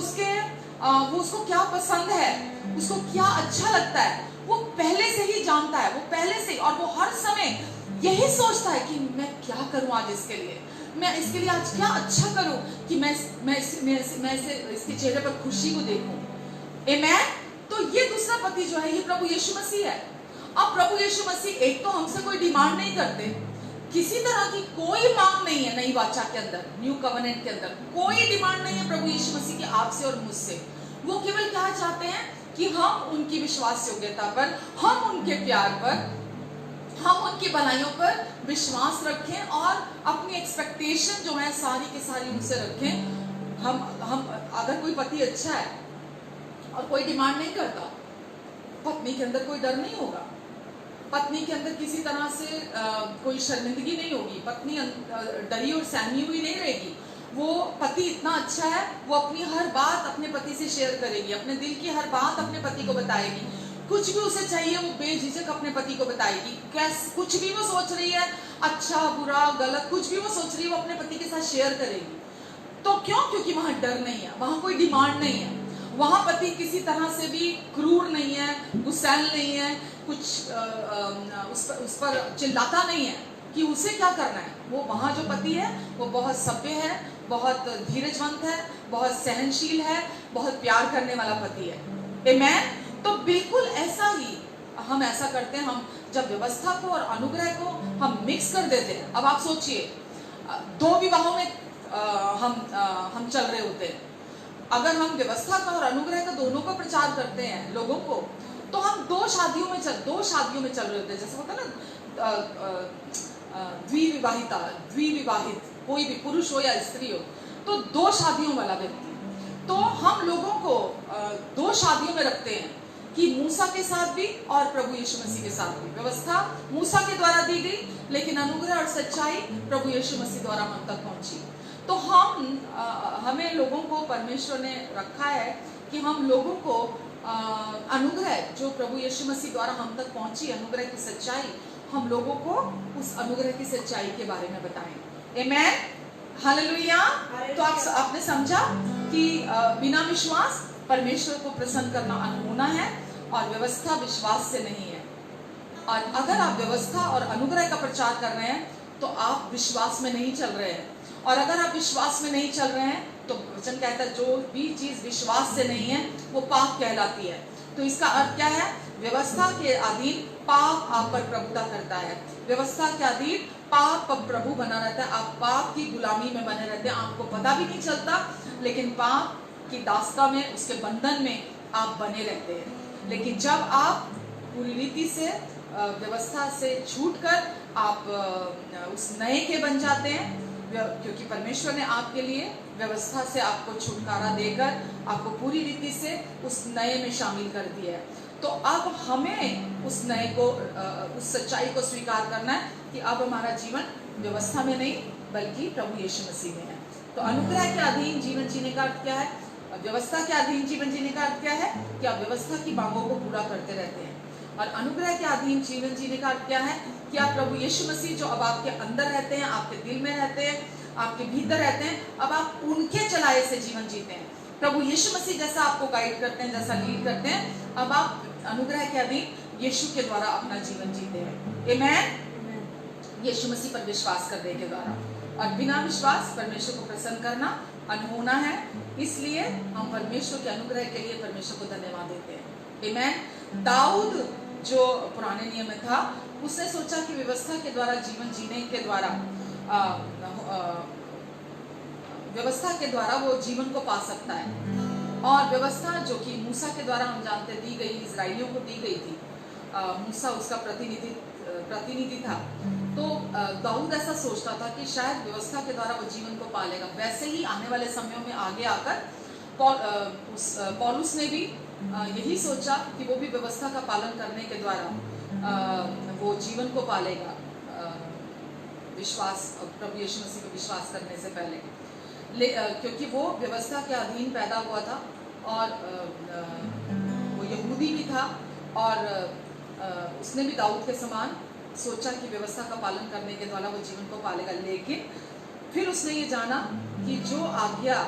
उसको क्या पसंद है, उसको क्या अच्छा लगता है, वो पहले से ही जानता है, वो पहले से, और वो हर समय यही सोचता है कि मैं क्या करूं आज इसके लिए, मैं इसके लिए आज क्या अच्छा करूं कि मैं इसके चेहरे पर खुशी को देखूं। आमीन। तो ये दूसरा पति जो है ये प्रभु यीशु मसीह है। अब प्रभु यीशु मसीह एक तो हमसे कोई डिमांड नहीं करते, किसी तरह की कोई मांग नहीं है नई वाचा के अंदर, न्यू कवेनेंट के अंदर कोई डिमांड नहीं है प्रभु यीशु मसीह की आपसे और मुझसे। वो केवल क्या चाहते हैं कि हम उनकी विश्वास योग्यता पर, हम उनके प्यार पर, हम उनकी भलाइयों पर विश्वास रखें और अपनी एक्सपेक्टेशन जो है सारी की सारी उनसे रखें। हम अगर कोई पति अच्छा है और कोई डिमांड नहीं करता, पत्नी के अंदर कोई डर नहीं होगा, पत्नी के अंदर किसी तरह से कोई शर्मिंदगी नहीं होगी, पत्नी डरी और सहमी हुई नहीं रहेगी। वो पति इतना अच्छा है, वो अपनी हर बात अपने पति से शेयर करेगी, अपने दिल की हर बात अपने पति को बताएगी, कुछ भी उसे चाहिए वो बेझिझक अपने पति को बताएगी। कुछ भी वो सोच रही है, अच्छा बुरा गलत कुछ भी वो सोच रही है, वो अपने पति के साथ शेयर करेगी। तो क्यों? क्योंकि वहां डर नहीं है, वहां कोई डिमांड नहीं है, वहां पति किसी तरह से भी क्रूर नहीं है, गुस्सैल नहीं है, कुछ उस पर चिल्लाता नहीं है कि उसे क्या करना है। वो वहां जो पति है वो बहुत सभ्य है, बहुत धीरजवंत है, बहुत सहनशील है, बहुत प्यार करने वाला पति है। आमीन। तो बिल्कुल ऐसा ही हम ऐसा करते हैं, हम जब व्यवस्था को और अनुग्रह को हम मिक्स कर देते हैं। अब आप सोचिए, दो विवाहों में हम चल रहे होते हैं। अगर हम व्यवस्था का और अनुग्रह का दोनों का प्रचार करते हैं लोगों को, तो हम दो शादियों में चल रहे होते हैं। जैसे होता है ना द्विविवाहित कोई भी पुरुष हो या स्त्री हो, तो दो शादियों वाला व्यक्ति, तो हम लोगों को दो शादियों में रखते हैं कि मूसा के साथ भी और प्रभु यीशु मसीह के साथ भी। व्यवस्था मूसा के द्वारा दी गई, लेकिन अनुग्रह और सच्चाई प्रभु यीशु मसीह द्वारा हम तक पहुंची। तो हमें लोगों को परमेश्वर ने रखा है कि हम लोगों को अनुग्रह जो प्रभु यीशु मसीह द्वारा हम तक पहुंची, अनुग्रह की सच्चाई, हम लोगों को उस अनुग्रह की सच्चाई के बारे में बताएं। आमीन। हालेलुया। तो आपने समझा कि बिना विश्वास परमेश्वर को प्रसन्न करना अनहोना है, और व्यवस्था विश्वास से नहीं है। और अगर आप व्यवस्था और अनुग्रह का प्रचार कर रहे हैं तो आप विश्वास में नहीं चल रहे हैं, और अगर आप विश्वास में नहीं चल रहे हैं तो वचन कहता है जो भी चीज विश्वास से नहीं है वो पाप कहलाती है। तो इसका अर्थ क्या है? व्यवस्था के अधीन पाप आप पर प्रभुता करता है, व्यवस्था के अधीन पाप पर प्रभु बना रहता है, आप पाप की गुलामी में बने रहते हैं, आपको पता भी नहीं चलता, लेकिन पाप की दास्ता में, उसके बंधन में आप बने रहते हैं। लेकिन जब आप पूरी रीति से व्यवस्था से छूटकर आप उस नए के बन जाते हैं, क्योंकि परमेश्वर ने आपके लिए व्यवस्था से आपको छुटकारा देकर आपको पूरी रीति से उस नए में शामिल कर दिया है। तो अब हमें उस नए को, उस सच्चाई को स्वीकार करना है कि अब हमारा जीवन व्यवस्था में नहीं बल्कि प्रभु यीशु मसीह में है। तो अनुग्रह के अधीन जीवन जीने का अर्थ क्या है? व्यवस्था के अधीन जीवन जीने का अर्थ क्या है? कि आप व्यवस्था की मांगों को पूरा करते रहते हैं। और अनुग्रह के अधीन जीवन जीने का अर्थ क्या है? कि आप प्रभु यीशु मसीह जो अब आपके अंदर रहते हैं, आपके दिल में रहते हैं, आपके भीतर रहते हैं, अब आप उनके चलाए से जीवन जीते हैं। प्रभु यीशु मसीह जैसा आपको गाइड करते हैं, जैसा लीड करते हैं, अब आप अनुग्रह के अधीन यीशु के द्वारा अपना जीवन जीते हैं। आमेन। यीशु मसीह पर विश्वास करने के द्वारा। और बिना विश्वास परमेश्वर को प्रसन्न करना अनहोना है। इसलिए हम परमेश्वर के अनुग्रह के लिए परमेश्वर को धन्यवाद देते हैं। आमेन। दाऊद जो पुराने नियम में था, उसने सोचा कि व्यवस्था के द्वारा जीवन जीने के द्वारा व्यवस्था के द्वारा वो जीवन को पा सकता है। और व्यवस्था जो कि मूसा के द्वारा हम जानते दी गई, इजराइलियों को दी गई थी, मूसा उसका प्रतिनिधि था। तो दाऊद ऐसा सोचता था कि शायद व्यवस्था के द्वारा वो जीवन को पालेगा। वैसे ही आने वाले समयों में आगे आकर पौलुस ने भी यही सोचा कि वो भी व्यवस्था का पालन करने के द्वारा वो जीवन को पालेगा, विश्वास प्रभु यीशु मसीह पर विश्वास करने से पहले। क्योंकि वो व्यवस्था के अधीन पैदा हुआ था और वो यहूदी भी था, और उसने भी दाऊद के समान सोचा कि व्यवस्था का पालन करने के द्वारा वो जीवन को पालेगा। लेकिन फिर उसने ये जाना कि जो आज्ञा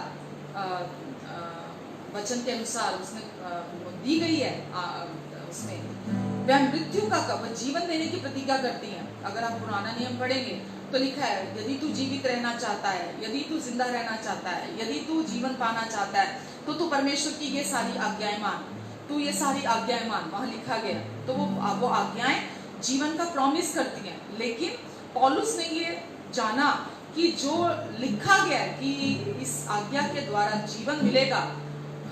वचन के अनुसार उसने दी गई है, उसमें वह मृत्यु का वह जीवन देने की प्रतिज्ञा करती है। अगर आप पुराना नियम पढ़ेंगे तो लिखा है, यदि तू जीवित रहना चाहता है, यदि तू जिंदा रहना चाहता है, यदि तू जीवन पाना चाहता है, तो तू परमेश्वर की ये सारी आज्ञाएं मान, तू ये सारी आज्ञाएं मान। वहां लिखा गया। तो वो आज्ञाएं जीवन का प्रॉमिस करती हैं। लेकिन पौलुस ने ये जाना कि जो लिखा गया है कि इस आज्ञा के द्वारा जीवन मिलेगा,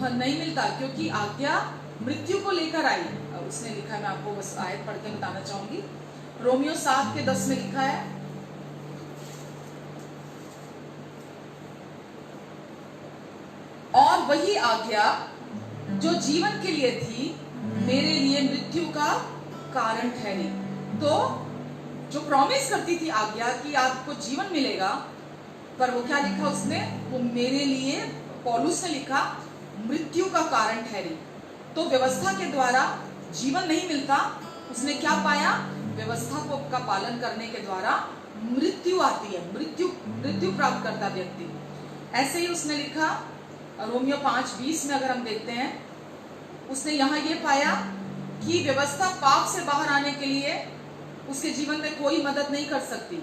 नहीं मिलता, क्योंकि आज्ञा मृत्यु को लेकर आई। उसने लिखा है, मैं आपको बस आयत पढ़ के बताना चाहूंगी। रोमियो 7:10 में लिखा है, और वही आज्ञा जो जीवन के लिए थी मेरे लिए मृत्यु का कारण ठहरी। तो जो प्रॉमिस करती थी आज्ञा कि आपको जीवन मिलेगा, पर वो क्या लिखा उसने? वो मेरे लिए, पौलुस ने लिखा, मृत्यु का कारण ठहरी। तो व्यवस्था के द्वारा जीवन नहीं मिलता। उसने क्या पाया? व्यवस्था को का पालन करने के द्वारा मृत्यु आती है, मृत्यु प्राप्त करता व्यक्ति। ऐसे ही उसने लिखा रोमियो 5:20 में अगर हम देखते हैं, उसने यहाँ ये पाया कि व्यवस्था पाप से बाहर आने के लिए उसके जीवन में कोई मदद नहीं कर सकती।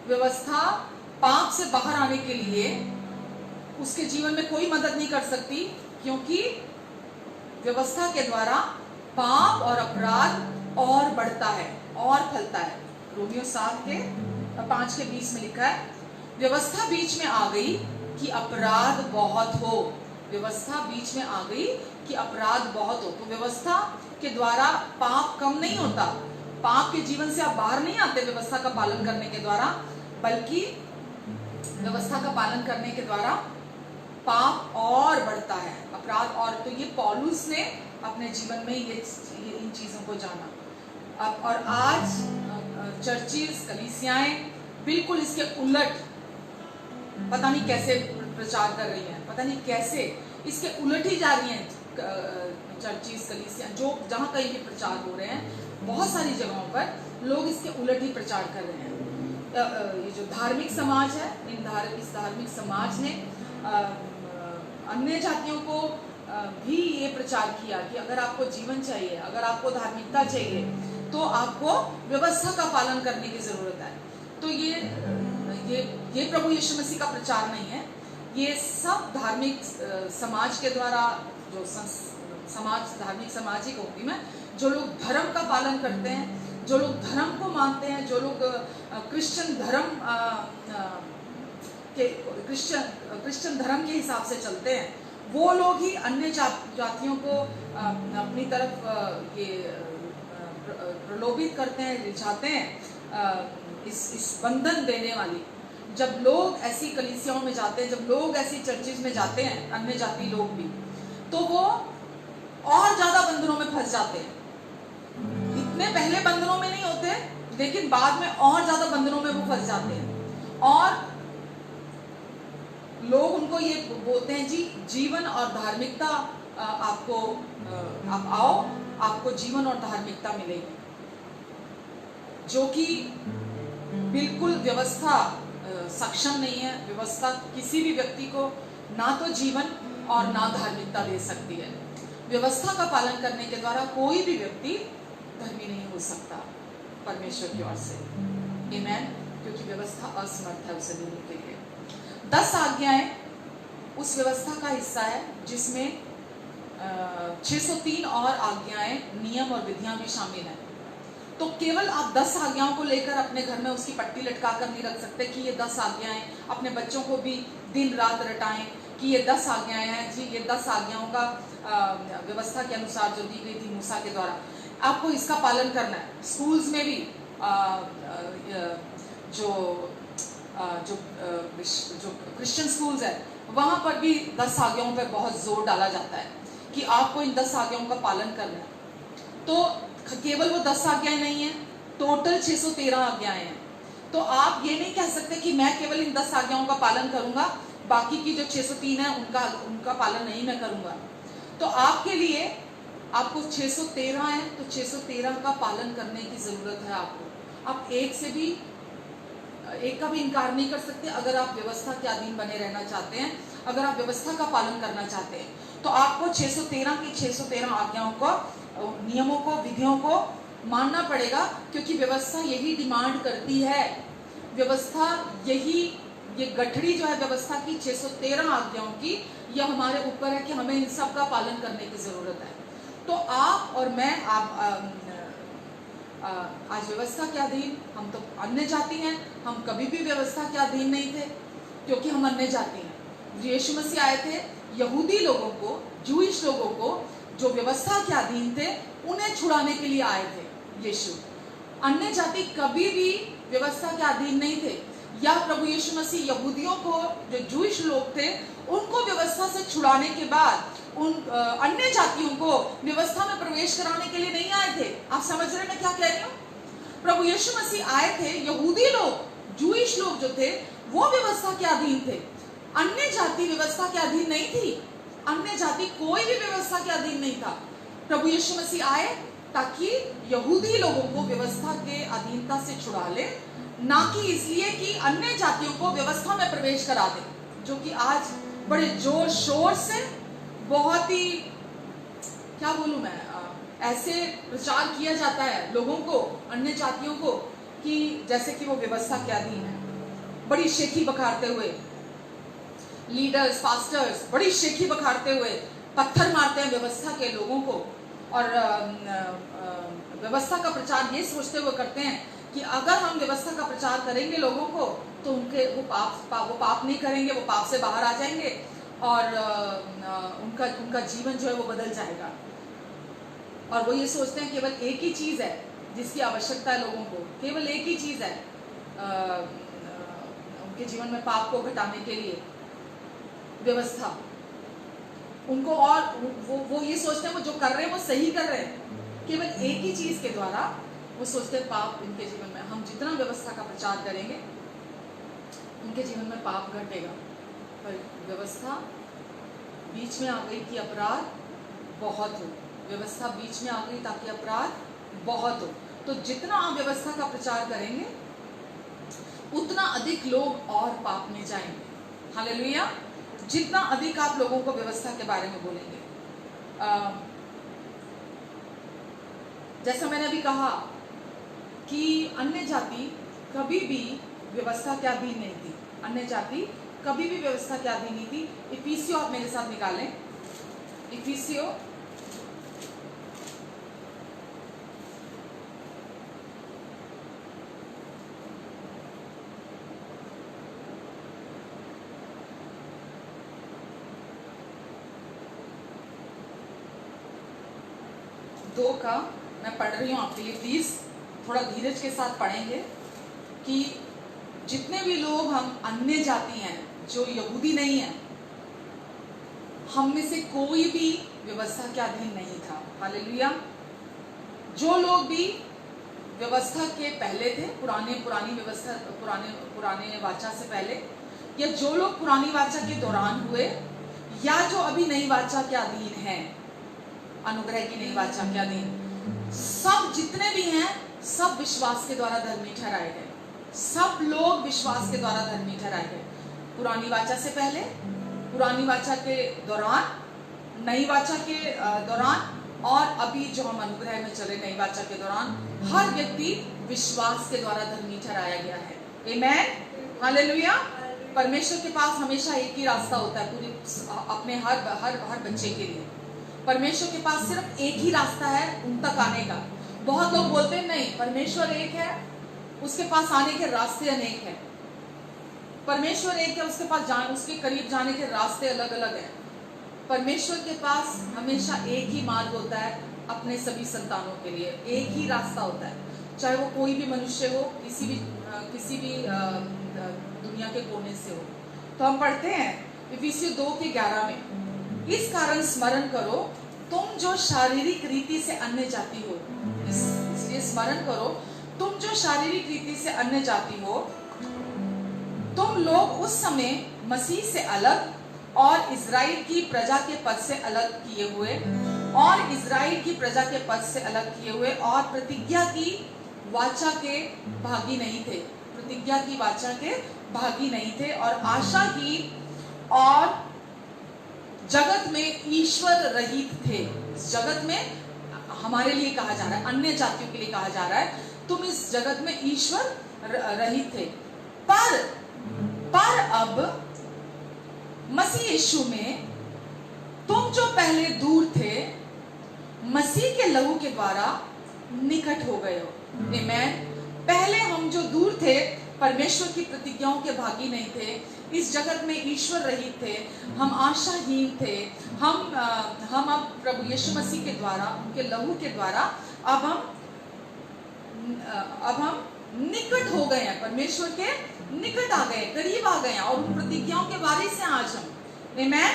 व्यवस्था पाप से बाहर आने के लिए उसके जीवन में कोई मदद नहीं कर सकती, क्योंकि व्यवस्था के द्वारा पाप और अपराध और बढ़ता है और फैलता है। रोमियो 5:20 में लिखा है, व्यवस्था बीच में आ गई कि अपराध बहुत हो। व्यवस्था बीच में आ गई कि अपराध बहुत हो। तो व्यवस्था के द्वारा पाप कम नहीं होता। पाप के जीवन से आप बाहर नहीं आते व्यवस्था का पालन करने के द्वारा, बल्कि व्यवस्था का पालन करने के द्वारा पाप और बढ़ता है, अपराध और। तो ये पौलुस ने अपने जीवन में ये इन चीजों को जाना। अब और आज चर्चिस, कलीसियाएं बिल्कुल इसके उलट पता नहीं कैसे प्रचार कर रही हैं, पता नहीं कैसे इसके उलट ही जा रही हैं। चर्चिस, कलीसियां जो जहां कहीं भी प्रचार हो रहे हैं, बहुत सारी जगहों पर लोग इसके उलट ही प्रचार कर रहे हैं। ये जो धार्मिक समाज है, इस धार्मिक समाज ने अन्य जातियों को भी ये प्रचार किया कि अगर आपको जीवन चाहिए, अगर आपको धार्मिकता चाहिए, तो आपको व्यवस्था का पालन करने की जरूरत है। तो ये प्रभु यीशु मसीह का प्रचार नहीं है। ये सब धार्मिक समाज के द्वारा, जो समाज धार्मिक समाज ही कहूँगी मैं, जो लोग धर्म का पालन करते हैं, जो लोग धर्म को मानते हैं, जो लोग क्रिश्चियन धर्म के हिसाब से चलते हैं, वो लोग ही अन्य जातियों को अपनी तरफ ये प्रलोभित करते हैं, रिझाते हैं इस बंधन देने वाली। जब लोग ऐसी कलीसियाओं में जाते हैं, जब लोग ऐसी चर्चिज में जाते हैं, अन्य जाति लोग भी, तो वो और ज्यादा बंधनों में फंस जाते हैं। इतने पहले बंधनों में नहीं होते लेकिन बाद में और ज्यादा बंधनों में वो फंस जाते हैं और लोग उनको ये बोलते हैं जी जीवन और धार्मिकता आपको आप आओ, आपको जीवन और धार्मिकता मिलेगी, जो कि बिल्कुल व्यवस्था सक्षम नहीं है। व्यवस्था किसी भी व्यक्ति को ना तो जीवन और ना धार्मिकता दे सकती है। व्यवस्था का पालन करने के द्वारा कोई भी व्यक्ति धर्मी नहीं हो सकता परमेश्वर की ओर से, आमीन, क्योंकि व्यवस्था असमर्थ है उसे देने के लिए। 10 आज्ञाएं उस व्यवस्था का हिस्सा है जिसमें 603 और आज्ञाएं, नियम और विधियां भी शामिल हैं। तो केवल आप 10 आज्ञाओं को लेकर अपने घर में उसकी पट्टी लटका कर नहीं रख सकते कि ये 10 आज्ञाएं, अपने बच्चों को भी दिन रात रटाएं कि ये 10 आज्ञाएं हैं जी, ये 10 आज्ञाओं का व्यवस्था के अनुसार जो दी गई थी मूसा के द्वारा, आपको इसका पालन करना है। स्कूल्स में भी जो क्रिश्चियन स्कूल्स है वहां पर भी 10 आज्ञाओं पर बहुत जोर डाला जाता है कि आपको इन 10 आज्ञाओं का पालन करना है। तो केवल वो 10 आज्ञाएं नहीं है, टोटल 613 आज्ञाएं हैं। तो आप ये नहीं कह सकते कि मैं केवल इन 10 आज्ञाओं का पालन करूंगा, बाकी की जो 603 है उनका पालन नहीं मैं करूंगा। तो आपके लिए आपको 613 है तो 613 का पालन करने की जरूरत है आपको। आप एक का भी इनकार नहीं कर सकते। अगर आप व्यवस्था के अधीन बने रहना चाहते हैं, अगर आप व्यवस्था का पालन करना चाहते हैं, तो आपको 613 की 613 आज्ञाओं को, नियमों को, विधियों को मानना पड़ेगा, क्योंकि व्यवस्था यही डिमांड करती है। व्यवस्था यही, ये गठड़ी जो है व्यवस्था की 613 आज्ञाओं की, यह हमारे ऊपर है कि हमें इन सब का पालन करने की जरूरत है। तो आप और मैं, आज व्यवस्था के अधीन, हम तो अन्य जाति हैं, हम कभी भी व्यवस्था के अधीन नहीं थे क्योंकि हम अन्य जाति हैं। यीशु मसीह आए थे यहूदी लोगों को, जूइश लोगों को जो व्यवस्था के अधीन थे, उन्हें छुड़ाने के लिए आए थे यीशु। अन्य जाति कभी भी व्यवस्था के अधीन नहीं थे, या प्रभु यीशु मसीह यहूदियों को, जो जूइश लोग थे, उनको व्यवस्था से छुड़ाने के बाद उन अन्य जातियों को व्यवस्था में प्रवेश कराने के लिए नहीं आए थे। आप समझ रहे हैं मैं क्या कह रही हूँ? प्रभु यीशु मसीह आए थे, यहूदी लोग, जूइश लोग जो थे वो व्यवस्था के अधीन थे, अन्य जाति व्यवस्था के अधीन नहीं थी। अन्य जाति कोई भी व्यवस्था के अधीन नहीं था। प्रभु यीशु मसीह आए ताकि यहूदी लोगों को व्यवस्था के अधीनता से छुड़ा ले, ना कि इसलिए कि अन्य जातियों को व्यवस्था में प्रवेश करा दे, जो कि आज बड़े जोर शोर से, बहुत ही, क्या बोलूं मैं, ऐसे प्रचार किया जाता है लोगों को, अन्य जातियों को, कि जैसे कि वो व्यवस्था के अधीन है। बड़ी शेखी बखारते हुए लीडर्स, पास्टर्स बड़ी शेखी बखारते हुए पत्थर मारते हैं व्यवस्था के लोगों को, और व्यवस्था का प्रचार ये सोचते हुए करते हैं कि अगर हम व्यवस्था का प्रचार करेंगे लोगों को तो वो पाप नहीं करेंगे, वो पाप से बाहर आ जाएंगे और उनका जीवन जो है वो बदल जाएगा। और वो ये सोचते हैं केवल एक ही चीज़ है जिसकी आवश्यकता है लोगों को, केवल एक ही चीज़ है उनके जीवन में पाप को घटाने के लिए, व्यवस्था। उनको, और वो ये सोचते हैं वो जो कर रहे हैं वो सही कर रहे हैं, केवल एक ही चीज़ के द्वारा वो सोचते हैं पाप इनके जीवन में, हम जितना व्यवस्था का प्रचार करेंगे उनके जीवन में पाप घटेगा। पर व्यवस्था बीच में आ गई कि अपराध बहुत हो, व्यवस्था बीच में आ गई ताकि अपराध बहुत हो। तो जितना आप व्यवस्था का प्रचार करेंगे उतना अधिक लोग और पाप में जाएंगे। हालेलुया। जितना अधिक आप लोगों को व्यवस्था के बारे में बोलेंगे, जैसा मैंने अभी कहा कि अन्य जाति कभी भी व्यवस्था के अधीन नहीं थी, अन्य जाति कभी भी व्यवस्था के अधीन नहीं थी। इफिसियो आप मेरे साथ निकालें, इफिसियो 2 का मैं पढ़ रही हूँ आपके लिए, प्लीज थोड़ा धीरज के साथ पढ़ेंगे कि जितने भी लोग हम अन्य जाति हैं जो यहूदी नहीं है, हम में से कोई भी व्यवस्था के अधीन नहीं था। हालेलुया। जो लोग भी व्यवस्था के पहले थे, पुरानी व्यवस्था, पुराने वाचा से पहले, या जो लोग पुरानी वाचा के दौरान हुए, या जो अभी नई वाचा के अधीन हैं, अनुग्रह की नई वाचा के अधीन, सब जितने भी हैं सब विश्वास के द्वारा धर्मी ठहराए गए। सब लोग विश्वास के द्वारा धर्मी ठहराए गए। पुरानी वाचा से पहले, पुरानी वाचा के दौरान, नई वाचा के दौरान, और अभी जो हम अनुग्रह में चले नई वाचा के दौरान, हर व्यक्ति विश्वास के द्वारा धर्मी ठहराया गया है। आमेन, हालेलुया। परमेश्वर के पास हमेशा एक ही रास्ता होता है पूरी अपने हर बच्चे के लिए। परमेश्वर के पास सिर्फ एक ही रास्ता है उन तक आने का। बहुत लोग बोलते हैं नहीं, परमेश्वर एक है, उसके पास आने के रास्ते अनेक हैं। परमेश्वर एक है, उसके करीब जाने के रास्ते अलग अलग हैं। परमेश्वर के पास हमेशा एक ही मार्ग होता है अपने सभी संतानों के लिए, एक ही रास्ता होता है, चाहे वो कोई भी मनुष्य हो, किसी भी दुनिया के कोने से हो। तो हम पढ़ते हैं इफिसियों 2:11 में, इस कारण स्मरण करो तुम जो शारीरिक रीति से अन्य जाति हो। इसलिए स्मरण करो तुम जो शारीरिक रीति से अन्य जाति हो, तुम लोग उस समय मसीह से अलग और इज़राइल की प्रजा के पद से अलग किए हुए, और इज़राइल की प्रजा के पद से अलग किए हुए, और प्रतिज्ञा की वाचा के भागी नहीं थे, प्रतिज्ञा की वाचा के भागी नहीं थे, और आशा की और जगत में ईश्वर रहित थे। इस जगत में हमारे लिए कहा जा रहा है, अन्य जातियों के लिए कहा जा रहा है, तुम इस जगत में ईश्वर रहित थे। पर अब मसीह यीशु में तुम जो पहले दूर थे, मसीह के लहू के द्वारा निकट हो गए हो। आमेन। पहले हम जो दूर थे, परमेश्वर की प्रतिज्ञाओं के भागी नहीं थे, इस जगत में ईश्वर रहित थे, हम आशाहीन थे, हम अब प्रभु यीशु मसीह के द्वारा, उनके लहू के द्वारा अब हम निकट हो गए हैं, परमेश्वर के निकट आ गए, करीब आ गए हैं, और उन प्रतिज्ञाओं के बारे से आज हम, आमेन,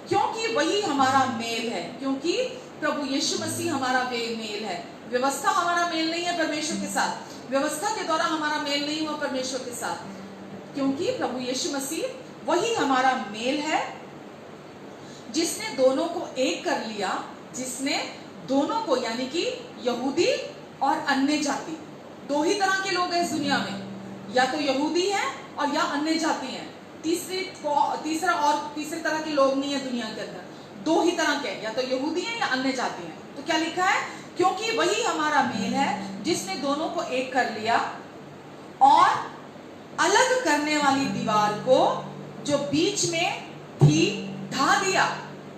क्योंकि वही हमारा मेल है, क्योंकि प्रभु यीशु मसीह हमारा मेल है। व्यवस्था हमारा मेल नहीं है परमेश्वर के साथ, व्यवस्था के द्वारा हमारा मेल नहीं हुआ परमेश्वर के साथ, क्योंकि प्रभु यीशु मसीह वही हमारा मेल है, जिसने दोनों को एक कर लिया, जिसने दोनों को, यानी कि यहूदी और अन्य जाति, दो ही तरह के लोग हैं इस दुनिया में, या तो यहूदी हैं और या अन्य जाति हैं। तीसरे तरह के लोग नहीं है दुनिया के अंदर, दो ही तरह के, या तो यहूदी हैं या अन्य जाति हैं। तो क्या लिखा है? क्योंकि वही हमारा मेल है, जिसने दोनों को एक कर लिया और अलग करने वाली दीवार को जो बीच में थी ढा दिया,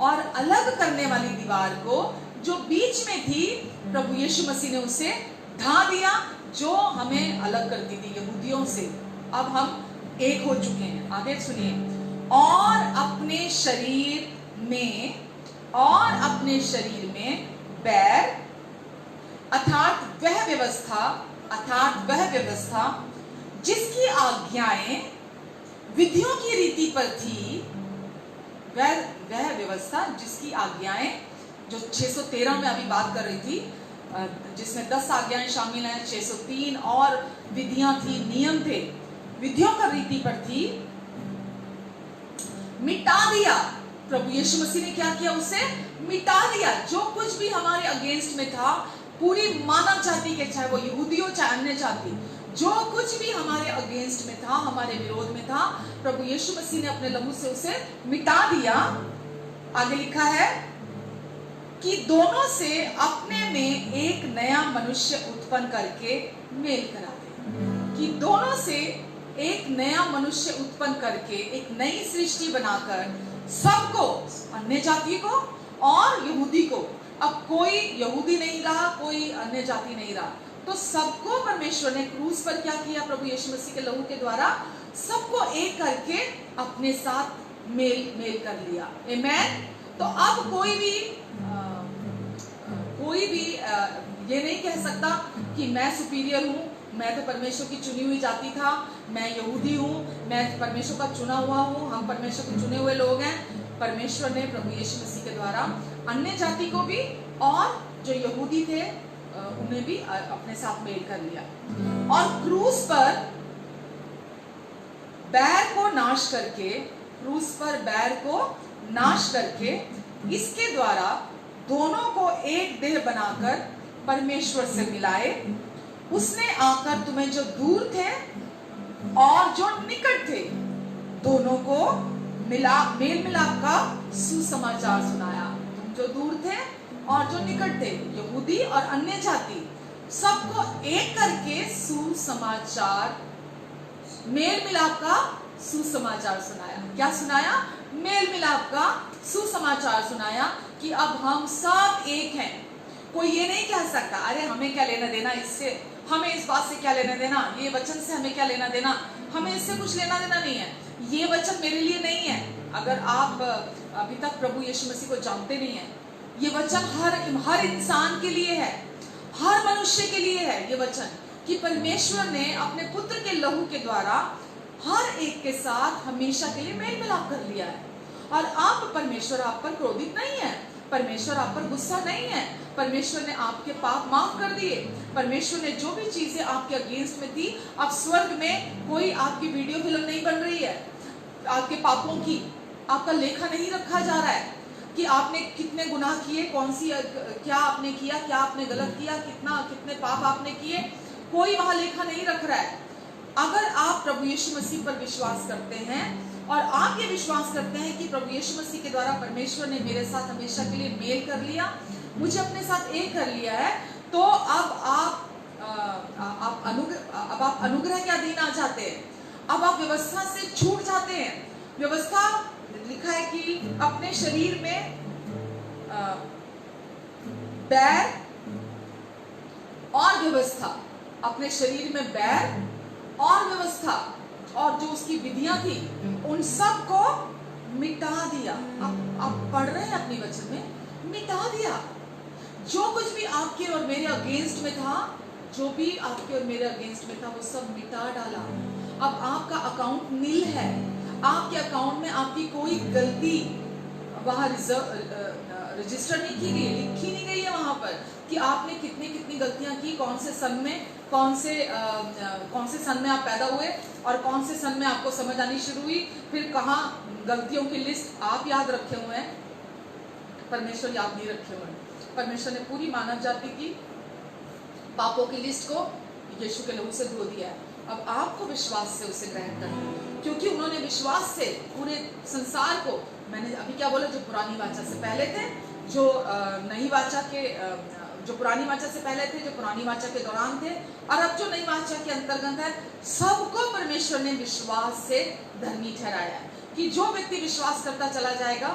और अलग करने वाली दीवार को जो बीच में थी प्रभु यीशु मसीह ने उसे ढा दिया, जो हमें अलग करती थी यहूदियों से। अब हम एक हो चुके हैं। आगे सुनिए, और अपने शरीर में बैर, अर्थात वह व्यवस्था जिसकी आज्ञाएं विधियों की रीति पर थी, वह व्यवस्था जिसकी आज्ञाएं, जो 613 में अभी बात कर रही थी, जिसमें 10 आज्ञाएं शामिल हैं, 603 और विधियां थी, नियम थे, विधियों का रीति पर थी, मिटा दिया। प्रभु यीशु मसीह ने क्या किया? उसे मिटा दिया। जो कुछ भी हमारे अगेंस्ट में था, पूरी मानव जाति के, चाहे वो यहूदी हो चाहे अन्य जाति, जो कुछ भी हमारे अगेंस्ट में था, हमारे विरोध में था, प्रभु यीशु मसीह ने अपने लहू से उसे मिटा दिया। आगे लिखा है कि दोनों से अपने में एक नया मनुष्य उत्पन्न करके मेल करा दे। कि दोनों से एक नया मनुष्य उत्पन्न करके, एक नई सृष्टि बनाकर, सबको, अन्य जाति को और यहूदी को, अब कोई यहूदी नहीं रहा, कोई अन्य जाति नहीं रहा, तो सबको परमेश्वर ने क्रूस पर क्या किया? प्रभु यीशु मसीह के लहू के द्वारा सबको एक करके अपने साथ मेल कर लिया। आमेन। तो अब कोई भी ये नहीं कह सकता कि मैं सुपीरियर हूँ, मैं तो परमेश्वर की चुनी हुई जाति था, मैं यहूदी हूँ, मैं परमेश्वर का चुना हुआ हूँ, हम परमेश्वर के चुने हुए लोग हैं। परमेश्वर ने प्रभु यीशु मसीह के द्वारा अन्य जाति को भी और जो यहूदी थे, उन्हें भी अपने साथ मेल कर लिया। और क्रूस पर बैर को नाश करके इसके द्वारा दोनों को एक देह बनाकर परमेश्वर से मिलाए। उसने आकर तुम्हें जो दूर थे और जो निकट थे दोनों को मेल मिलाप का सुसमाचार सुनाया। तुम जो दूर थे और जो निकट थे, यहूदी और अन्य जाति, सबको एक करके सुसमाचार, मेल मिलाप का सुसमाचार सुनाया। क्या सुनाया? मेल मिलाप का सुसमाचार सुनाया कि अब हम सब एक हैं। कोई ये नहीं कह सकता अरे हमें क्या लेना देना इससे, हमें इस बात से क्या लेना देना, ये वचन से हमें क्या लेना देना, हमें इससे कुछ लेना देना नहीं है, ये वचन मेरे लिए नहीं है। अगर आप अभी तक प्रभु यीशु मसीह को जानते नहीं है, ये वचन हर इंसान के लिए है, हर मनुष्य के लिए है ये वचन, कि परमेश्वर ने अपने पुत्र के लहू के द्वारा हर एक के साथ हमेशा के लिए मेल मिलाप कर लिया है। और अब परमेश्वर आप पर क्रोधित नहीं है, परमेश्वर आप पर गुस्सा नहीं है, परमेश्वर ने आपके पाप माफ कर दिए। परमेश्वर ने जो भी चीजें आपके अगेंस्ट में थी, अब स्वर्ग में कोई आपकी वीडियो फिल्म नहीं बन रही है आपके पापों की, आपका लेखा नहीं रखा जा रहा है कि आपने कितने गुनाह किए, क्या आपने किया, क्या आपने गलत किया, कितने पाप आपने किए, कोई वहां लेखा नहीं रख रहा है। अगर आप प्रभु यीशु मसीह पर विश्वास करते हैं और आप ये विश्वास करते हैं कि प्रभु यीशु मसीह के द्वारा परमेश्वर ने मेरे साथ हमेशा के लिए मेल कर लिया, मुझे अपने साथ एक कर लिया है, तो अब आप अनुग्रह के अधीन आ जाते हैं। अब आप व्यवस्था से छूट जाते हैं। व्यवस्था लिखा है कि अपने शरीर में बैर और व्यवस्था, अपने शरीर में बैर और व्यवस्था और जो उसकी विधियां थी उन सब को मिटा दिया। आप पढ़ रहे हैं अपनी वचन में, मिटा दिया। जो कुछ भी आपके और मेरे अगेंस्ट में था, जो भी आपके और मेरे अगेंस्ट में था, वो सब मिटा डाला। अब आपका अकाउंट नील है। आपके अकाउंट में आपकी कोई गलती वहां रजिस्टर नहीं की गई, लिखी नहीं गई है वहां पर कि आपने कितनी गलतियां की, कौन से सन में आप पैदा हुए और कौन से सन में आपको समझ आनी शुरू हुई, फिर कहाँ गलतियों की लिस्ट आप याद रखे हुए हैं, परमेश्वर याद नहीं रखे हुए। परमेश्वर ने पूरी मानव जाति की पापों की लिस्ट को यीशु के लहू से धो दिया है। अब आपको विश्वास से उसे ग्रहण करना है, क्योंकि उन्होंने विश्वास से पूरे संसार को, मैंने अभी क्या बोला, जो पुरानी वाचा से पहले थे, जो नई वाचा के, जो पुरानी वाचा से पहले थे, जो पुरानी वाचा के दौरान थे, और अब जो नई वाचा के अंतर्गत है, सबको परमेश्वर ने विश्वास से धर्मी ठहराया है कि जो व्यक्ति विश्वास करता चला जाएगा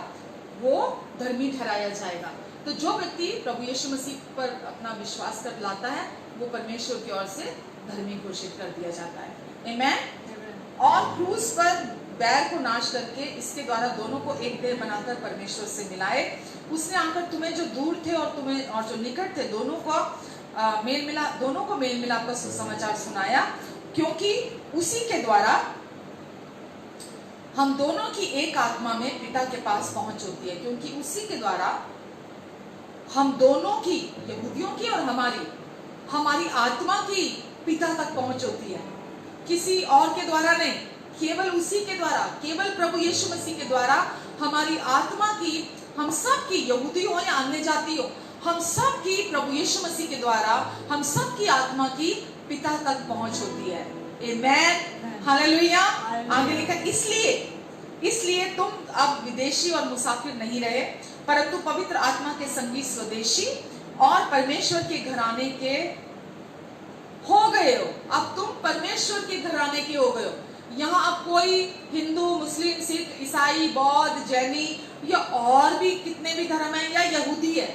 वो धर्मी ठहराया जाएगा। तो जो व्यक्ति प्रभु यीशु मसीह पर अपना विश्वास कर लाता है, वो परमेश्वर की ओर से धर्मी घोषित कर दिया जाता है। आमेन। और क्रूस पर बैर को नाश करके इसके द्वारा दोनों को एक देह बनाकर परमेश्वर से मिलाए। उसने आकर तुम्हें जो दूर थे और जो निकट थे दोनों को मेल मिलाप का सुसमाचार सुनाया, क्योंकि उसी के द्वारा हम दोनों की एक आत्मा में पिता के पास पहुंच होती है। क्योंकि उसी के द्वारा हम दोनों की, यहूदियों की और हमारी आत्मा की पिता तक पहुंच होती है, किसी और के द्वारा नहीं, केवल उसी के द्वारा, केवल प्रभु यीशु मसीह के द्वारा हमारी आत्मा की, हम सब की, यहूदी हो या अन्य जाति हो, हम सब की प्रभु यीशु मसीह के द्वारा हम सब की आत्मा की पिता तक पहुंच होती है। आमेन, हालेलुया। आगे लिखा, इसलिए तुम अब विदेशी और मुसाफिर नहीं रहे, परंतु पवित्र आत्मा के संगी स्वदेशी और परमेश्वर के घराने के हो गए हो। अब तुम परमेश्वर के घराने के हो गए हो। यहाँ अब कोई हिंदू, मुस्लिम, सिख, ईसाई, बौद्ध, जैनी या और भी कितने भी धर्म है, या यहूदी है,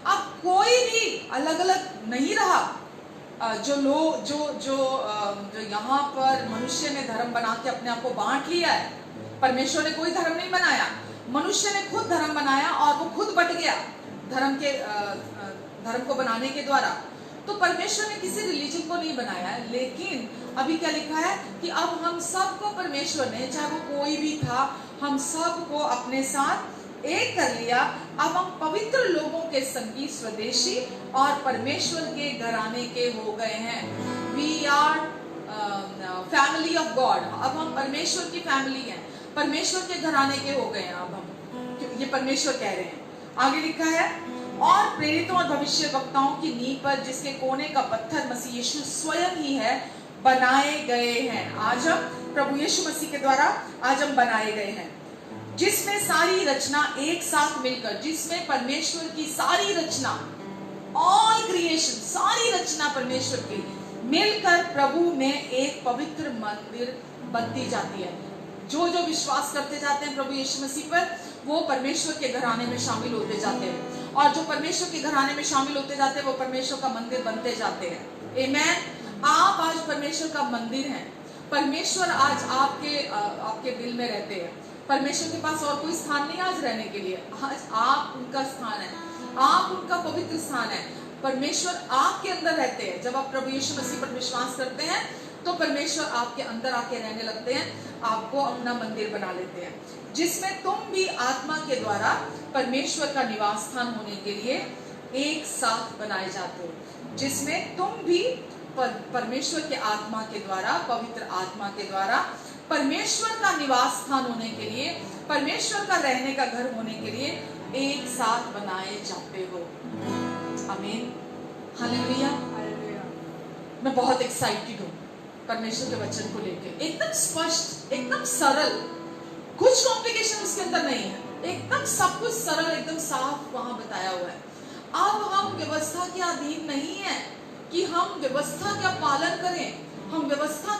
अब कोई भी अलग अलग नहीं रहा। जो यहाँ पर मनुष्य ने धर्म बना के अपने आप को बांट लिया है, परमेश्वर ने कोई धर्म नहीं बनाया, मनुष्य ने खुद धर्म बनाया और वो खुद बट गया धर्म को बनाने के द्वारा। तो परमेश्वर ने किसी रिलीजन को नहीं बनाया है, लेकिन अभी क्या लिखा है कि अब हम सबको परमेश्वर ने, चाहे वो कोई भी था, हम सबको अपने साथ एक कर लिया, अब हम पवित्र लोगों के संगी, स्वदेशी और परमेश्वर के घराने के हो गए हैं। We are family of God. अब हम परमेश्वर की फैमिली हैं, परमेश्वर के घराने के हो गए हैं। अब हम, ये परमेश्वर कह रहे हैं। आगे लिखा है, और प्रेरितों और भविष्य वक्ताओं की नींव पर, जिसके कोने का पत्थर मसीह यीशु स्वयं ही है, बनाए गए हैं। आज हम प्रभु यीशु मसीह के द्वारा आज हम बनाए गए हैं, जिसमें सारी रचना एक साथ मिलकर, जिसमें परमेश्वर की सारी रचना, ऑल क्रिएशन, सारी रचना परमेश्वर की मिलकर प्रभु में एक पवित्र मंदिर बनती जाती है। जो जो विश्वास करते जाते हैं प्रभु यीशु मसीह पर, वो परमेश्वर के घराने में शामिल होते जाते हैं, और जो परमेश्वर के घराने में शामिल होते जाते हैं वो परमेश्वर का मंदिर बनते जाते हैं। आमेन। आप आज परमेश्वर का मंदिर हैं। परमेश्वर आज आपके दिल में रहते हैं। परमेश्वर के पास और कोई स्थान नहीं आज रहने के लिए। आज आप उनका स्थान है, आप उनका पवित्र स्थान है। परमेश्वर आपके अंदर रहते हैं। जब आप प्रभु यीशु मसीह पर विश्वास करते हैं तो परमेश्वर आपके अंदर आके रहने लगते हैं, आपको अपना मंदिर बना लेते हैं, जिसमें तुम भी आत्मा के द्वारा परमेश्वर का निवास स्थान होने के लिए एक साथ बनाए जाते हो। जिसमें तुम भी परमेश्वर के आत्मा के द्वारा, पवित्र आत्मा के द्वारा परमेश्वर का निवास स्थान होने के लिए, परमेश्वर का रहने का घर होने के लिए एक साथ बनाए जाते हो। आमीन, हालेलुया। मैं बहुत एक्साइटेड हूँ परमेश्वर के वचन को लेके। एकदम स्पष्ट, एकदम सरल, कुछ कॉम्प्लिकेशन उसके अंदर नहीं है। एकदम सब कुछ सरल, एकदम साफ वहां बताया हुआ है। अब हम व्यवस्था के अधीन नहीं है कि हम व्यवस्था का पालन करें, हम व्यवस्था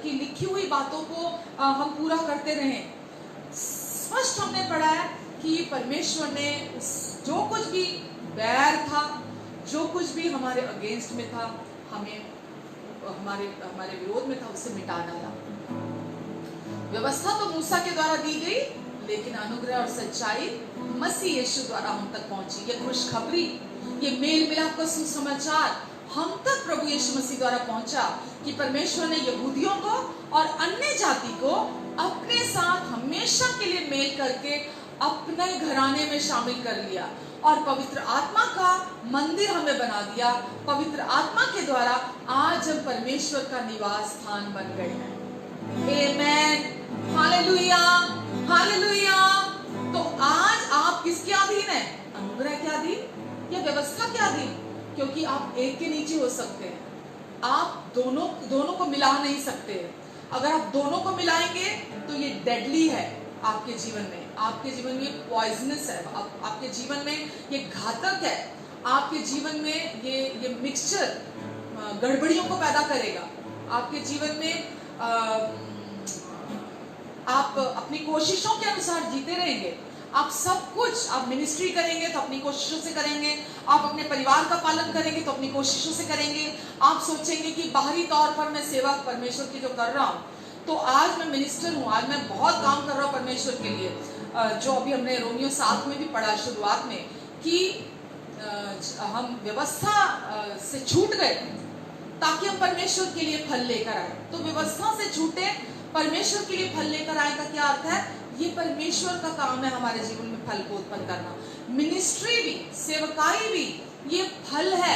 की लिखी हुई बातों को हम पूरा करते रहें। स्पष्ट हमने पढ़ा है कि परमेश्वर ने जो कुछ भी बैर था, जो कुछ भी हमारे अगेंस्ट में था, हमें हमारे विरोध में था, उसे मिटा डाला। व्यवस्था तो मूसा के द्वारा दी गई, लेकिन अनुग्रह और सच्चाई मसीह यीशु द्वारा हम तक पहुंची। ये खुशखबरी, ये मेल मिलाप का सुसमाचार हम तक प्रभु यीशु मसीह द्वारा पहुंचा कि परमेश्वर ने यहूदियों को और अन्य जाति को अपने साथ हमेशा के लिए मेल करके अपने घराने में शामिल कर लिया, और पवित्र आत्मा का मंदिर हमें बना दिया। पवित्र आत्मा के द्वारा आज हम परमेश्वर का निवास स्थान बन गए हैं। आमेन, हालेलुया, हालेलुया। तो आज आप किसके अधीन हैं? अनुग्रह के अधीन या व्यवस्था के अधीन? क्योंकि आप एक के नीचे हो सकते हैं, आप दोनों को मिला नहीं सकते। अगर आप दोनों को मिलाएंगे तो ये डेडली है आपके जीवन में, आपके जीवन में ये पॉइजनस है, आपके जीवन में ये घातक है, आपके जीवन में ये मिक्सचर गड़बड़ियों को पैदा करेगा। आपके जीवन में आप अपनी कोशिशों के अनुसार जीते रहेंगे। आप सब कुछ, आप मिनिस्ट्री करेंगे तो अपनी कोशिशों से करेंगे, आप अपने परिवार का पालन करेंगे तो अपनी कोशिशों से करेंगे। आप सोचेंगे कि बाहरी तौर पर मैं सेवा परमेश्वर की जो कर रहा हूँ, तो आज मैं मिनिस्टर हूँ, आज मैं बहुत काम कर रहा हूँ परमेश्वर के लिए। जो अभी हमने रोमियो 7 में भी पढ़ा शुरुआत में कि हम व्यवस्था से छूट गए ताकि हम परमेश्वर के लिए फल लेकर आए। तो व्यवस्था से छूटे, परमेश्वर के लिए फल लेकर आए का क्या अर्थ है? ये परमेश्वर का काम है हमारे जीवन में फल को उत्पन्न करना। मिनिस्ट्री भी, सेवकाई भी, ये फल है।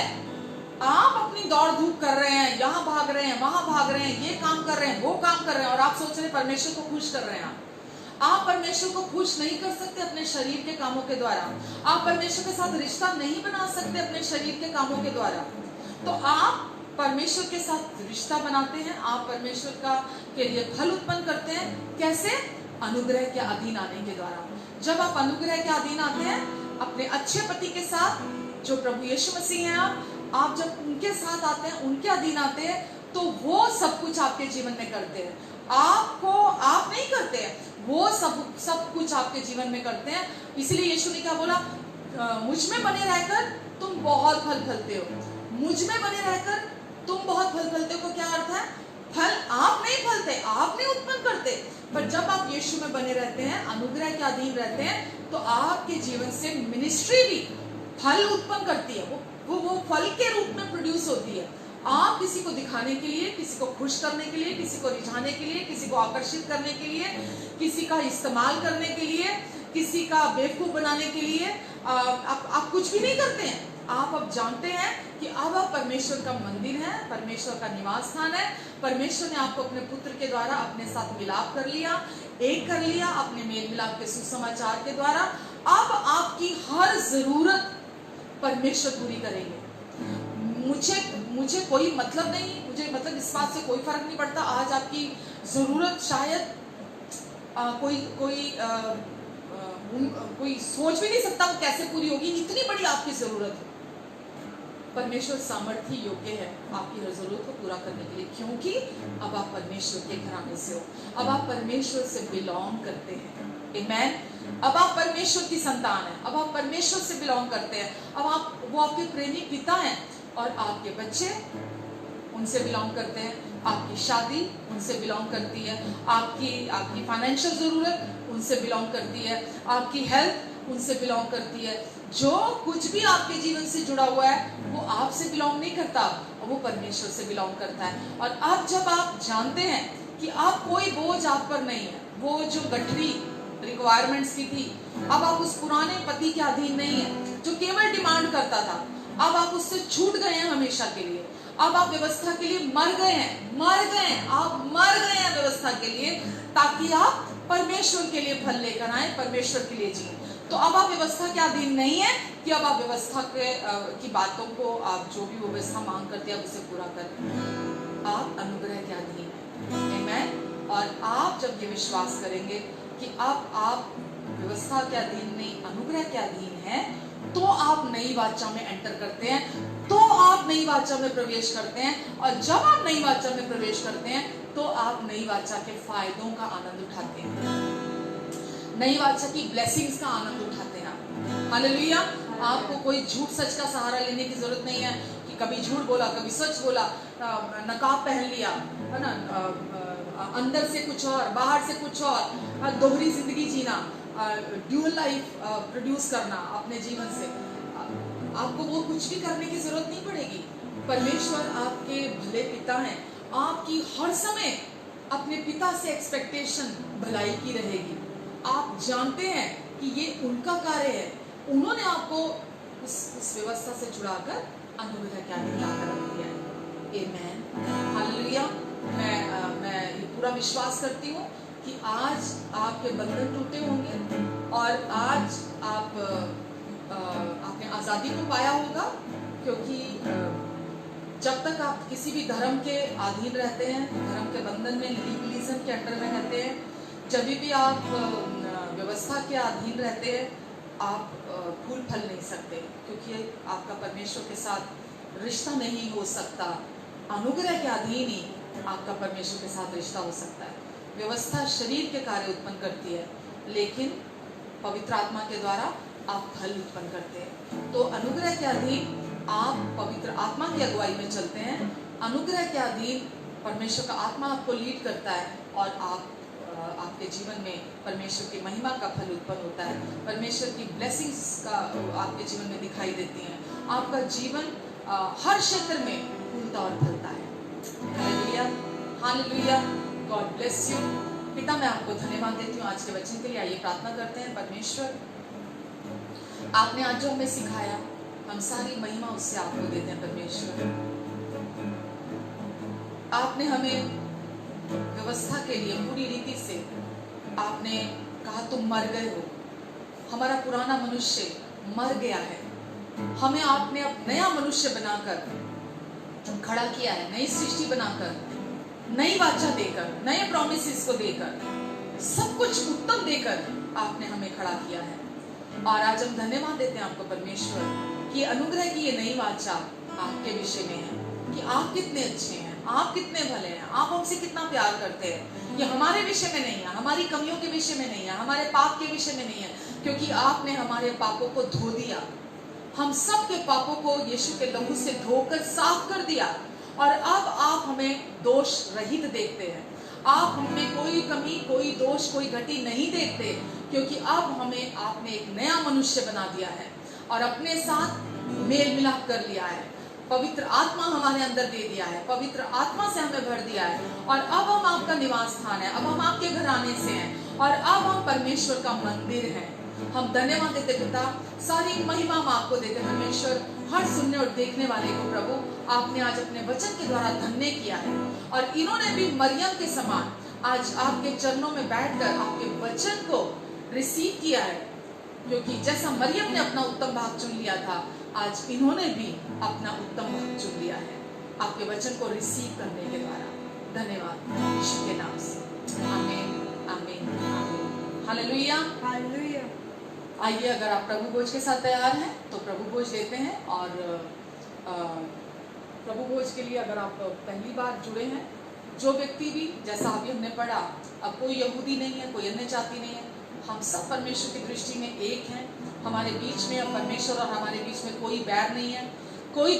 आप अपनी दौड़ धूप कर रहे हैं, यहाँ भाग रहे हैं, वहां भाग रहे हैं, ये काम कर रहे हैं, वो काम कर रहे हैं, और आप सोच रहे हैं परमेश्वर को खुश कर रहे हैं। आप परमेश्वर को खुश नहीं कर सकते अपने शरीर के कामों के द्वारा। आप परमेश्वर के साथ रिश्ता नहीं बना सकते अपने शरीर के कामों के द्वारा। तो आप परमेश्वर के साथ रिश्ता बनाते हैं, आप परमेश्वर के लिए फल उत्पन्न करते हैं। कैसे? अनुग्रह के अधीन आने के द्वारा। जब आप अनुग्रह के अधीन आते हैं अपने अच्छे पति के साथ, जो प्रभु यीशु मसीह हैं, आप जब उनके साथ आते हैं, उनके अधीन आते हैं, तो वो सब कुछ आपके जीवन में करते हैं। आप नहीं करते हैं, वो सब कुछ आपके जीवन में करते हैं। इसलिए यीशु ने क्या बोला? मुझ में बने रहकर तुम बहुत फल फलते हो। मुझ में बने रहकर तुम बहुत फल फलते हो। क्या अर्थ है? फल आप नहीं फलते, आप नहीं उत्पन्न करते, पर जब आप यीशु में बने रहते हैं, अनुग्रह के अधीन रहते हैं, तो आपके जीवन से मिनिस्ट्री भी फल उत्पन्न करती है। वो फल के रूप में प्रोड्यूस होती है। आप किसी को दिखाने के लिए, किसी को खुश करने के लिए, किसी को रिझाने के लिए, किसी को आकर्षित करने के लिए, किसी का इस्तेमाल करने के लिए, किसी का बेवकूफ बनाने के लिए आप कुछ भी नहीं करते हैं। आप अब जानते हैं कि अब आप परमेश्वर का मंदिर है, परमेश्वर का निवास स्थान है। परमेश्वर ने आपको अपने पुत्र के द्वारा अपने साथ मिलाप कर लिया, एक कर लिया अपने मेल मिलाप के सुसमाचार के द्वारा। अब आपकी हर जरूरत परमेश्वर पूरी करेंगे। मुझे कोई मतलब नहीं, मुझे मतलब इस बात से कोई फर्क नहीं पड़ता आज आपकी जरूरत शायद कोई सोच भी नहीं सकता वो कैसे पूरी होगी, इतनी बड़ी आपकी जरूरत है। परमेश्वर सामर्थ्य योग्य है आपकी हर जरूरत को पूरा करने के लिए, क्योंकि अब आप परमेश्वर के घराने से हो, अब आप परमेश्वर से बिलोंग करते हैं। आमेन। अब आप परमेश्वर की संतान हैं, अब आप परमेश्वर से बिलोंग करते हैं, अब वो आपके प्रेमी पिता हैं और आपके बच्चे उनसे बिलोंग करते हैं, आपकी शादी उनसे बिलोंग करती है, आपकी फाइनेंशियल जरूरत उनसे बिलोंग करती है, आपकी हेल्थ उनसे बिलोंग करती है। जो कुछ भी आपके जीवन से जुड़ा हुआ है वो आपसे बिलोंग नहीं करता, वो परमेश्वर से बिलोंग करता है। और अब जब आप जानते हैं कि आप कोई बोझ आप पर नहीं है, वो जो गठरी रिक्वायरमेंट्स की थी, अब आप उस पुराने पति के अधीन नहीं है जो केवल डिमांड करता था, अब आप उससे छूट गए हैं हमेशा के लिए। अब आप व्यवस्था के लिए मर गए हैं, आप मर गए हैं व्यवस्था के लिए, ताकि आप परमेश्वर के लिए फल लेकर आए, परमेश्वर के लिए जिए। तो अब आप व्यवस्था के अधीन नहीं है कि अब आप व्यवस्था की बातों को, आप जो भी व्यवस्था मांग करते हैं उसे पूरा करें। आप अनुग्रह के अधीन हैं। आमीन। और आप जब ये विश्वास करेंगे कि अब आप व्यवस्था के अधीन नहीं, अनुग्रह के अधीन हैं, तो आप नई वाचा में एंटर करते हैं, तो आप नई वाचा में प्रवेश करते हैं। और जब आप नई वाचा में प्रवेश करते हैं तो आप नई वाचा के फायदों का आनंद उठाते हैं, नई वाचा की ब्लेसिंग्स का आनंद उठाते हैं। हालेलुया। आपको कोई झूठ सच का सहारा लेने की जरूरत नहीं है कि कभी झूठ बोला कभी सच बोला, नकाब पहन लिया, है ना, अंदर से कुछ और बाहर से कुछ और, दोहरी जिंदगी जीना, ड्यूअल लाइफ प्रोड्यूस करना अपने जीवन से। आपको वो कुछ भी करने की जरूरत नहीं पड़ेगी। परमेश्वर आपके भले पिता हैं, आपकी हर समय अपने पिता से एक्सपेक्टेशन भलाई की रहेगी। आप जानते हैं कि ये उनका कार्य है, उन्होंने आपको उस व्यवस्था से जुड़ाकर अनुग्रह के अधीन लाकर रख दिया है। आमीन। हालेलुया। मैं ये पूरा विश्वास करती हूँ कि आज आपके बंधन टूटे होंगे और आज आपने आज़ादी को पाया होगा, क्योंकि जब तक आप किसी भी धर्म के अधीन रहते हैं, धर्म के बंधन में, लीगलिज्म के अंडर में रहते हैं, जब भी आप व्यवस्था के अधीन रहते हैं, आप फूल फल नहीं सकते, क्योंकि आपका परमेश्वर के साथ रिश्ता नहीं हो सकता। अनुग्रह के अधीन ही आपका परमेश्वर के साथ रिश्ता हो सकता है। व्यवस्था शरीर के कार्य उत्पन्न करती है, लेकिन पवित्र आत्मा के द्वारा आप फल उत्पन्न करते हैं। तो अनुग्रह के अधीन आप पवित्र आत्मा की अगुवाई में चलते हैं, अनुग्रह के अधीन परमेश्वर का आत्मा आपको लीड करता है और आपके जीवन में परमेश्वर की महिमा का फल उत्पन्न होता है, परमेश्वर की ब्लेसिंग्स का आपके जीवन में दिखाई देती हैं। आपका जीवन हर क्षेत्र में फूलता और फलता है। Hallelujah, hallelujah. God bless you. पिता, मैं आपको धन्यवाद देती हूँ आज के वचन के लिए। आइए प्रार्थना करते हैं। परमेश्वर, आपने आज जो हमें सिखाया, हम सारी महिमा उससे आपको देते हैं। परमेश्वर, आपने हमें व्यवस्था के लिए पूरी रीति से आपने कहा तुम मर गए हो, हमारा पुराना मनुष्य मर गया है, हमें आपने अब नया मनुष्य बनाकर खड़ा किया है, नई सृष्टि बनाकर, नई वाचा देकर, नए प्रॉमिसेस को देकर, सब कुछ उत्तम देकर आपने हमें खड़ा किया है। और आज हम धन्यवाद देते हैं आपको परमेश्वर कि अनुग्रह की ये नई वाचा आपके विषय में है, कि आप कितने अच्छे हैं, आप कितने भले हैं, आप हमसे कितना प्यार करते हैं। ये हमारे विषय में नहीं है, हमारी कमियों के विषय में नहीं है, हमारे पाप के विषय में नहीं है, क्योंकि आपने हमारे पापों को धो दिया, हम सब के पापों को यीशु के लहू से धोकर साफ कर दिया। और अब आप हमें दोष रहित देखते हैं, आप हमें कोई कमी, कोई दोष, कोई घटी नहीं देखते, क्योंकि अब हमें आपने एक नया मनुष्य बना दिया है और अपने साथ मेल मिलाप कर लिया है। पवित्र आत्मा हमारे अंदर दे दिया है, पवित्र आत्मा से हमें भर दिया है, और अब हम आपका निवास स्थान है, अब हम आपके घराने से हैं, और अब हम परमेश्वर का मंदिर हैं। हम धन्यवाद देते पिता, सारी महिमा हम आपको देते परमेश्वर। हर सुनने और देखने वाले को प्रभु आपने आज अपने वचन के द्वारा धन्य किया है, और इन्होंने भी मरियम के समान आज आपके चरणों में बैठकर आपके वचन को रिसीव किया है, क्योंकि जैसा मरियम ने अपना उत्तम भाग चुन लिया था, आज इन्होंने भी अपना उत्तम भाग चुन लिया है आपके वचन को रिसीव करने के द्वारा। धन्यवाद यीशु के नाम से, आमीन आमीन आमीन, हालेलुया हालेलुया। आइए, अगर आप प्रभु भोज के साथ तैयार हैं तो प्रभु भोज लेते हैं। और प्रभु भोज के लिए अगर आप पहली बार जुड़े हैं, जो व्यक्ति भी, जैसा अभी हमने पढ़ा, अब कोई यहूदी नहीं है, कोई अन्य जाति नहीं है, हम सब परमेश्वर की दृष्टि में एक हैं। हमारे बीच में अब परमेश्वर और हमारे बीच में कोई बैर नहीं है, कोई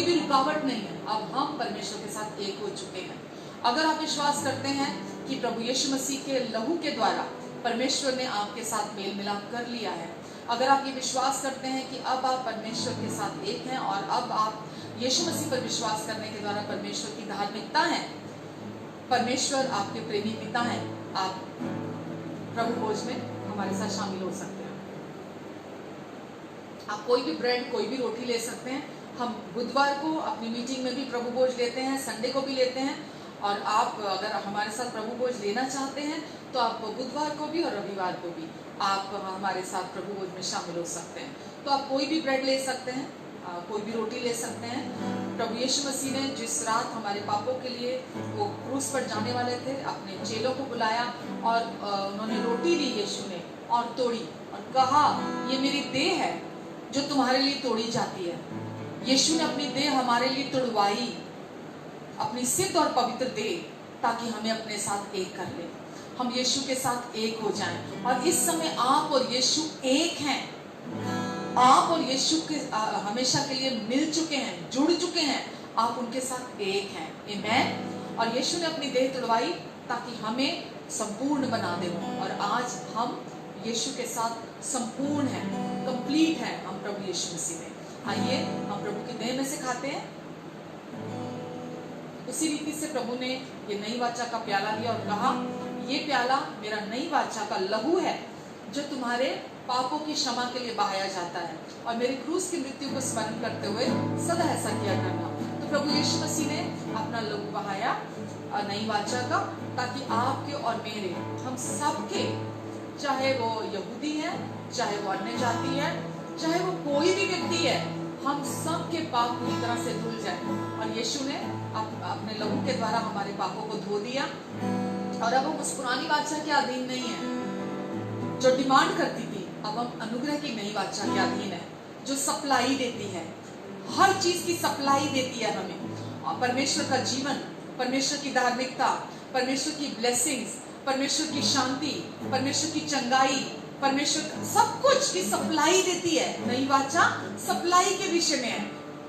भी रुकावट नहीं है। अब हम परमेश्वर के साथ एक हो चुके हैं। अगर आप विश्वास करते हैं कि प्रभु यीशु मसीह के लहू के द्वारा परमेश्वर ने आपके साथ मेल मिलाप कर लिया है, अगर आप ये विश्वास करते हैं कि अब आप परमेश्वर के साथ एक हैं और अब आप यीशु मसीह पर विश्वास करने के द्वारा परमेश्वर की धार्मिकता है, परमेश्वर आपके प्रेमी पिता हैं, आप प्रभु भोज में हमारे साथ शामिल हो सकते हैं। आप कोई भी ब्रेड, कोई भी रोटी ले सकते हैं। हम बुधवार को अपनी मीटिंग में भी प्रभु भोज लेते हैं, संडे को भी लेते हैं। और आप अगर हमारे साथ प्रभु भोज लेना चाहते हैं तो आप बुधवार को भी और रविवार को भी आप हमारे साथ प्रभु भोज में शामिल हो सकते हैं। तो आप कोई भी ब्रेड ले सकते हैं, कोई भी रोटी ले सकते हैं। प्रभु यीशु मसीह ने जिस रात हमारे पापों के लिए वो क्रूस पर जाने वाले थे, अपने चेलों को बुलाया और उन्होंने रोटी ली यीशु ने और तोड़ी और कहा, ये मेरी देह है जो तुम्हारे लिए तोड़ी जाती है। यीशु ने अपनी देह हमारे लिए तोड़वाई, अपनी सिद्ध और पवित्र देह, ताकि हमें अपने साथ एक कर ले, हम यीशु के साथ एक हो जाएं। और इस समय आप और यीशु एक हैं, आप और यीशु के हमेशा के लिए मिल चुके हैं, जुड़ चुके हैं, आप उनके साथ एक हैं। आमीन। और यीशु ने अपनी देह तोड़वाई ताकि हमें संपूर्ण बना दे, और आज हम यीशु के साथ संपूर्ण हैं, कंप्लीट हैं हम प्रभु यीशु मसीह में। आइए हम प्रभु की देह में से खाते हैं। उसी रीति से प्रभु ने ये नई वाचा का प्याला लिया और कहा, ये प्याला मेरा नई वाचा का लहू है जो तुम्हारे पापों की क्षमा के लिए बहाया जाता है, और मेरे क्रूस की मृत्यु को स्मरण करते हुए सदा ऐसा किया करना। तो प्रभु यीशु मसीह ने अपना लहू बहाया नई वाचा का, ताकि आपके और मेरे, हम सबके, चाहे वो यहूदी है, चाहे वो अन्य जाति है, चाहे वो कोई भी व्यक्ति है, हम सब के पाप पूरी तरह से धुल जाए। और यीशु ने अपने लहू के द्वारा हमारे पापों को धो दिया, और अब हम उस पुरानी वाचा के अधीन नहीं है जो डिमांड करती थी। अब हम अनुग्रह की नई वाचा के अधीन है जो सप्लाई देती है, हर चीज की सप्लाई देती है हमें। और परमेश्वर का जीवन, परमेश्वर की धार्मिकता, परमेश्वर की ब्लेसिंग्स, परमेश्वर की शांति, परमेश्वर की चंगाई, परमेश्वर सब कुछ की सप्लाई देती है। नई वाचा सप्लाई के विषय में है,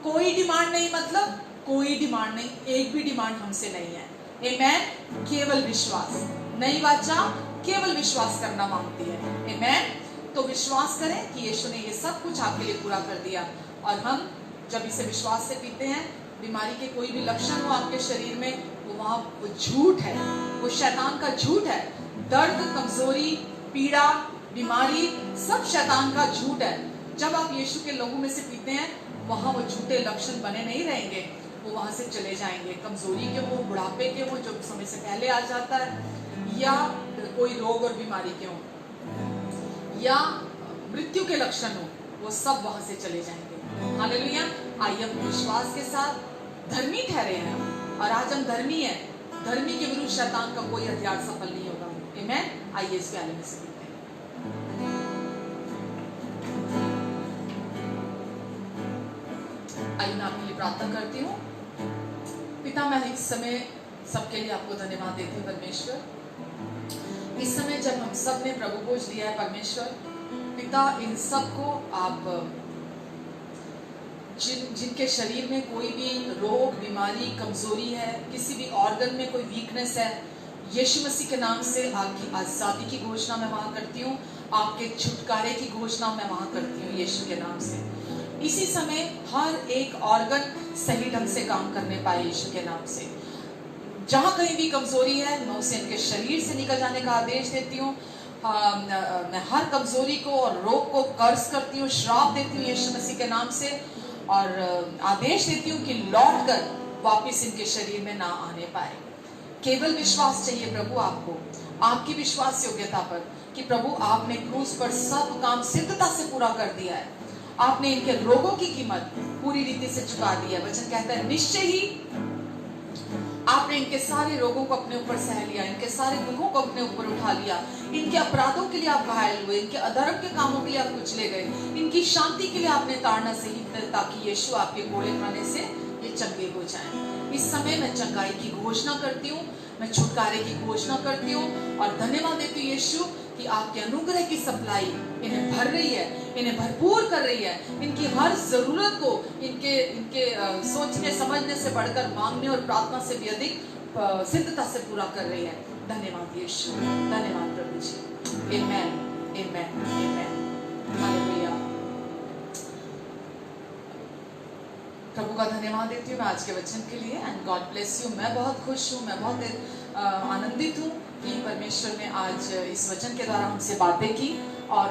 कोई डिमांड नहीं, मतलब कोई डिमांड नहीं, एक भी डिमांड हमसे नहीं है। आमीन। केवल विश्वास, नई वाचा केवल विश्वास करना मांगती है। आमीन। तो विश्वास करें कि यीशु ने ये सब कुछ आपके लिए पूरा कर दिया, और हम जब इसे विश्वास से पीते हैं, बीमारी के कोई भी लक्षण हो आपके शरीर में, वो झूठ है, वो शैतान का झूठ है। दर्द, कमजोरी, पीड़ा, बीमारी सब शैतान का झूठ है। जब आप यीशु के लहू में से पीते हैं, वहां वो झूठे लक्षण बने नहीं रहेंगे, वो वहां से चले जाएंगे। कमजोरी के हो, बुढ़ापे के हो जो समय से पहले आ जाता है, या कोई रोग और बीमारी के हो, या मृत्यु के लक्षण हो, वो सब वहां से चले जाएंगे। हालेलुया। आइए हम विश्वास के साथ धर्मी ठहरे हैं, और आज हम धर्मी हैं। धर्मी के विरुद्ध शैतान का कोई हथियार सफल नहीं होगा। आमीन। आइए इस प्याले में से पीते हैं। आइए मैं आपके लिए प्रार्थना करती हूँ। पिता, मैं इस समय सबके लिए आपको धन्यवाद देती हूँ परमेश्वर। इस समय जब हम सब ने प्रभु भोज लिया है परमेश्वर पिता, इन सबको आप जिनके शरीर में कोई भी रोग, बीमारी, कमजोरी है, किसी भी ऑर्गन में कोई वीकनेस है, यीशु मसीह के नाम से आपकी आजादी की घोषणा मैं वहां करती हूँ, आपके छुटकारे की घोषणा मैं वहां करती हूँ यीशु के नाम से। इसी समय हर एक ऑर्गन सही ढंग से काम करने पाए यीशु के नाम से। जहां कहीं भी कमजोरी है, मैं उसे इनके शरीर से निकल जाने का आदेश देती हूँ। मैं हर कमजोरी को और रोग को कर्ज करती हूँ, श्राप देती हूँ यीशु मसीह के नाम से, और आदेश देती हूँ कि लौट कर वापिस इनके शरीर में ना आने पाए। केवल विश्वास चाहिए प्रभु आपको, आपकी विश्वास योग्यता पर, कि प्रभु आपने क्रूस पर सब काम सिद्धता से पूरा कर दिया है। आपने इनके रोगों की कीमत पूरी रीति से चुका दी है। वचन कहता है निश्चय ही आपने इनके सारे रोगों को अपने ऊपर सह लिया, इनके सारे दुखों को अपने ऊपर उठा लिया। इनके अपराधों के लिए आप घायल हुए, इनके अधर्म के कामों के लिए आप कुचले गए, इनकी शांति के लिए आपने ताड़ना सही, ताकि यीशु आपके कोड़े खाने से ये चंगे हो जाएं। इस समय मैं चंगाई की घोषणा करती हूँ, मैं छुटकारे की घोषणा करती हूँ और धन्यवाद देती हूँ यीशु कि आपके अनुग्रह की सप्लाई इन्हें भर रही है, इन्हें भरपूर कर रही है। इनकी हर जरूरत को इनके सोचने समझने से बढ़कर मांगने और प्रार्थना से भी अधिक सिद्धता से पूरा कर रही है। धन्यवाद यीशु, धन्यवाद प्रभु जी। आमेन, आमेन, आमेन, हालेलुया। प्रभु का धन्यवाद देती हूँ मैं आज के वचन के लिए। And God bless you. मैं बहुत खुश हूँ, मैं बहुत आनंदित हूँ कि परमेश्वर ने आज इस वचन के द्वारा हमसे बातें की, और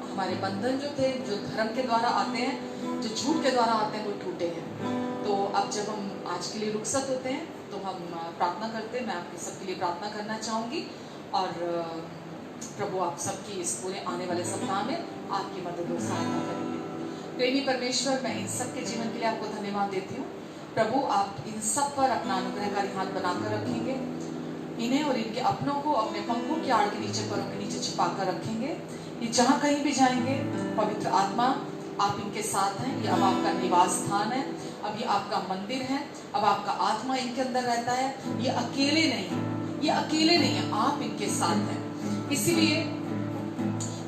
हमारे बंधन जो थे, जो धर्म के द्वारा आते हैं, जो झूठ के द्वारा आते हैं, वो टूटे हैं। तो अब जब हम आज के लिए रुखसत होते हैं तो हम प्रार्थना करते हैं। मैं आपके सबके लिए प्रार्थना करना चाहूँगी, और प्रभु आप सबकी इस पूरे आने वाले सप्ताह में आपकी मदद और सहायता करेंगे। प्रेमी परमेश्वर, मैं इन सब के जीवन के लिए आपको धन्यवाद देती हूँ। प्रभु आप इन सब पर अपना अनुग्रहकारी हाथ बनाकर रखेंगे, इन्हें और इनके अपनों को अपने पंखों की आड़ के नीचे, पैरों के नीचे छिपाकर रखेंगे। ये जहाँ कहीं भी जाएंगे, पवित्र आत्मा आप इनके साथ हैं। ये अब आपका निवास स्थान है, अब ये आपका मंदिर है, अब आपका आत्मा इनके अंदर रहता है। ये अकेले नहीं, ये अकेले नहीं है, आप इनके साथ हैं। इसीलिए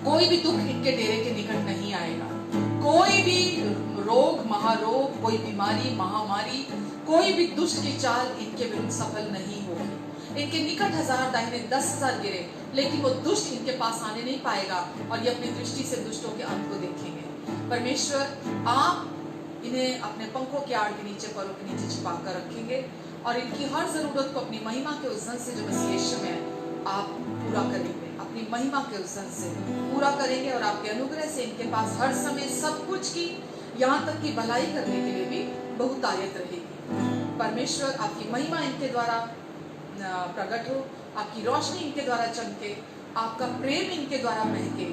कोई भी दुख इनके डेरे के निकट नहीं आएगा। कोई भी रोग, महारोग, कोई बीमारी, महामारी, कोई भी दुष्ट की चाल इनके विरुद्ध सफल नहीं होगी। इनके निकट 1000 दाहिने 10,000 गिरे, लेकिन वो दुष्ट इनके पास आने नहीं पाएगा, और ये अपनी दृष्टि से दुष्टों के अंत को देखेंगे। परमेश्वर आप इन्हें अपने पंखों के आड़ के नीचे, पैरों के नीचे छिपा कर रखेंगे, और इनकी हर जरूरत को अपनी महिमा के उस धन से जो मसीह यीशु में आप पूरा करेंगे, अपनी महिमा के उस धन से पूरा करेंगे। और आपके अनुग्रह से इनके पास हर समय सब कुछ की, यहाँ तक कि भलाई करने के लिए भी बहुतायत रहेगी। परमेश्वर आपकी महिमा इनके द्वारा प्रकट हो, आपकी रोशनी इनके द्वारा चमके, आपका प्रेम इनके द्वारा महके,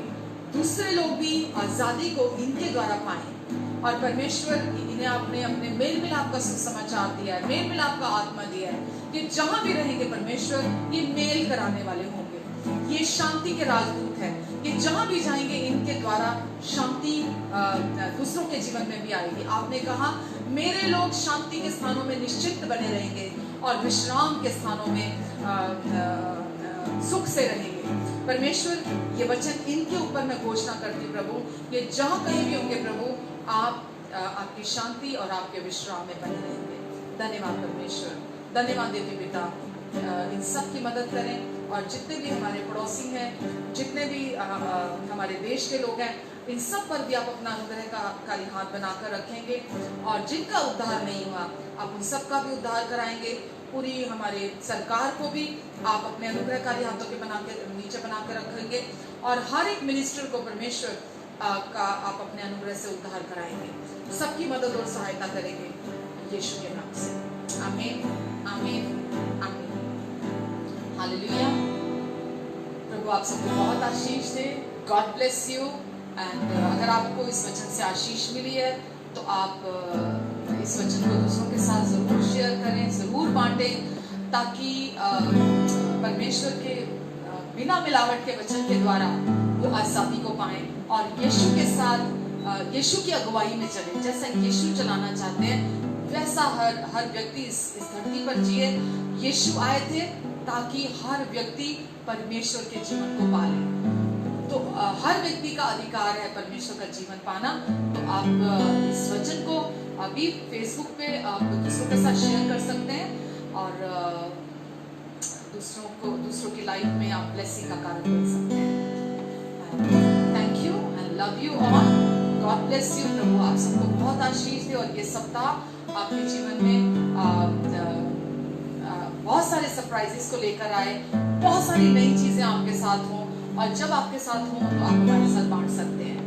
दूसरे लोग भी आजादी को इनके द्वारा पाएं। और परमेश्वर इन्हें आपने अपने मेल मिलाप का सुसमाचार दिया है, मेल मिलाप का आत्मा दिया है, कि जहां भी रहेंगे परमेश्वर ये मेल कराने वाले होंगे, ये शांति के राजदूत हैं। ये जहां भी जाएंगे इनके द्वारा शांति दूसरों के जीवन में भी आएगी। आपने कहा मेरे लोग शांति के स्थानों में निश्चित बने रहेंगे और विश्राम के स्थानों में सुख से रहेंगे। परमेश्वर ये वचन इनके ऊपर मैं घोषणा करती हूँ प्रभु, ये जहां कहीं भी होंगे प्रभु, आप आपकी शांति और आपके विश्राम में बने रहेंगे। धन्यवाद परमेश्वर, धन्यवाद देवी पिता, इन सब की मदद करें। और जितने भी हमारे पड़ोसी हैं, जितने भी हमारे देश के लोग हैं, इन सब पर भी आप अपना अनुग्रहकारी हाथ बनाकर रखेंगे। और जिनका उद्धार नहीं हुआ, आप उन सब का भी उद्धार कराएंगे। पूरी हमारे सरकार को भी आप अपने अनुग्रहकारी हाथों के नीचे बनाकर रखेंगे। और हर एक मिनिस्टर को परमेश्वर का आप अपने अनुग्रह से उद्धार कराएंगे, सबकी मदद और सहायता करेंगे यीशु के नाम से। आमीन, आमीन, आमीन, हालेलुया। प्रभु आप सबको बहुत आशीष दे। God bless you. एंड अगर आपको इस वचन से आशीष मिली है तो आप इस वचन को दूसरों के साथ जरूर शेयर करें, जरूर बांटें, ताकि परमेश्वर के बिना मिलावट के वचन के द्वारा वो आजादी को पाएं और यीशु के साथ, यीशु की अगुवाई में चले। जैसा यीशु चलाना चाहते हैं वैसा हर व्यक्ति इस धरती पर जिए। यीशु आए थे ताकि हर व्यक्ति परमेश्वर के जीवन को पाले। तो हर व्यक्ति का अधिकार है परमेश्वर का जीवन पाना। तो आप इस वचन को अभी फेसबुक पे आप दूसरों के साथ शेयर कर सकते हैं, और दूसरों की लाइफ में आप ब्लेसिंग का कारण बन सकते हैं। Thank you and love you all. God bless you. प्रभु आप सबको बहुत आशीष दे, और ये सप्ताह आपके जीवन में बहुत सारे सरप्राइजेस को लेकर आए। बहुत सारी नई चीजें आपके साथ हों, और जब आपके साथ हों तो आप हमारे साथ बांट सकते हैं।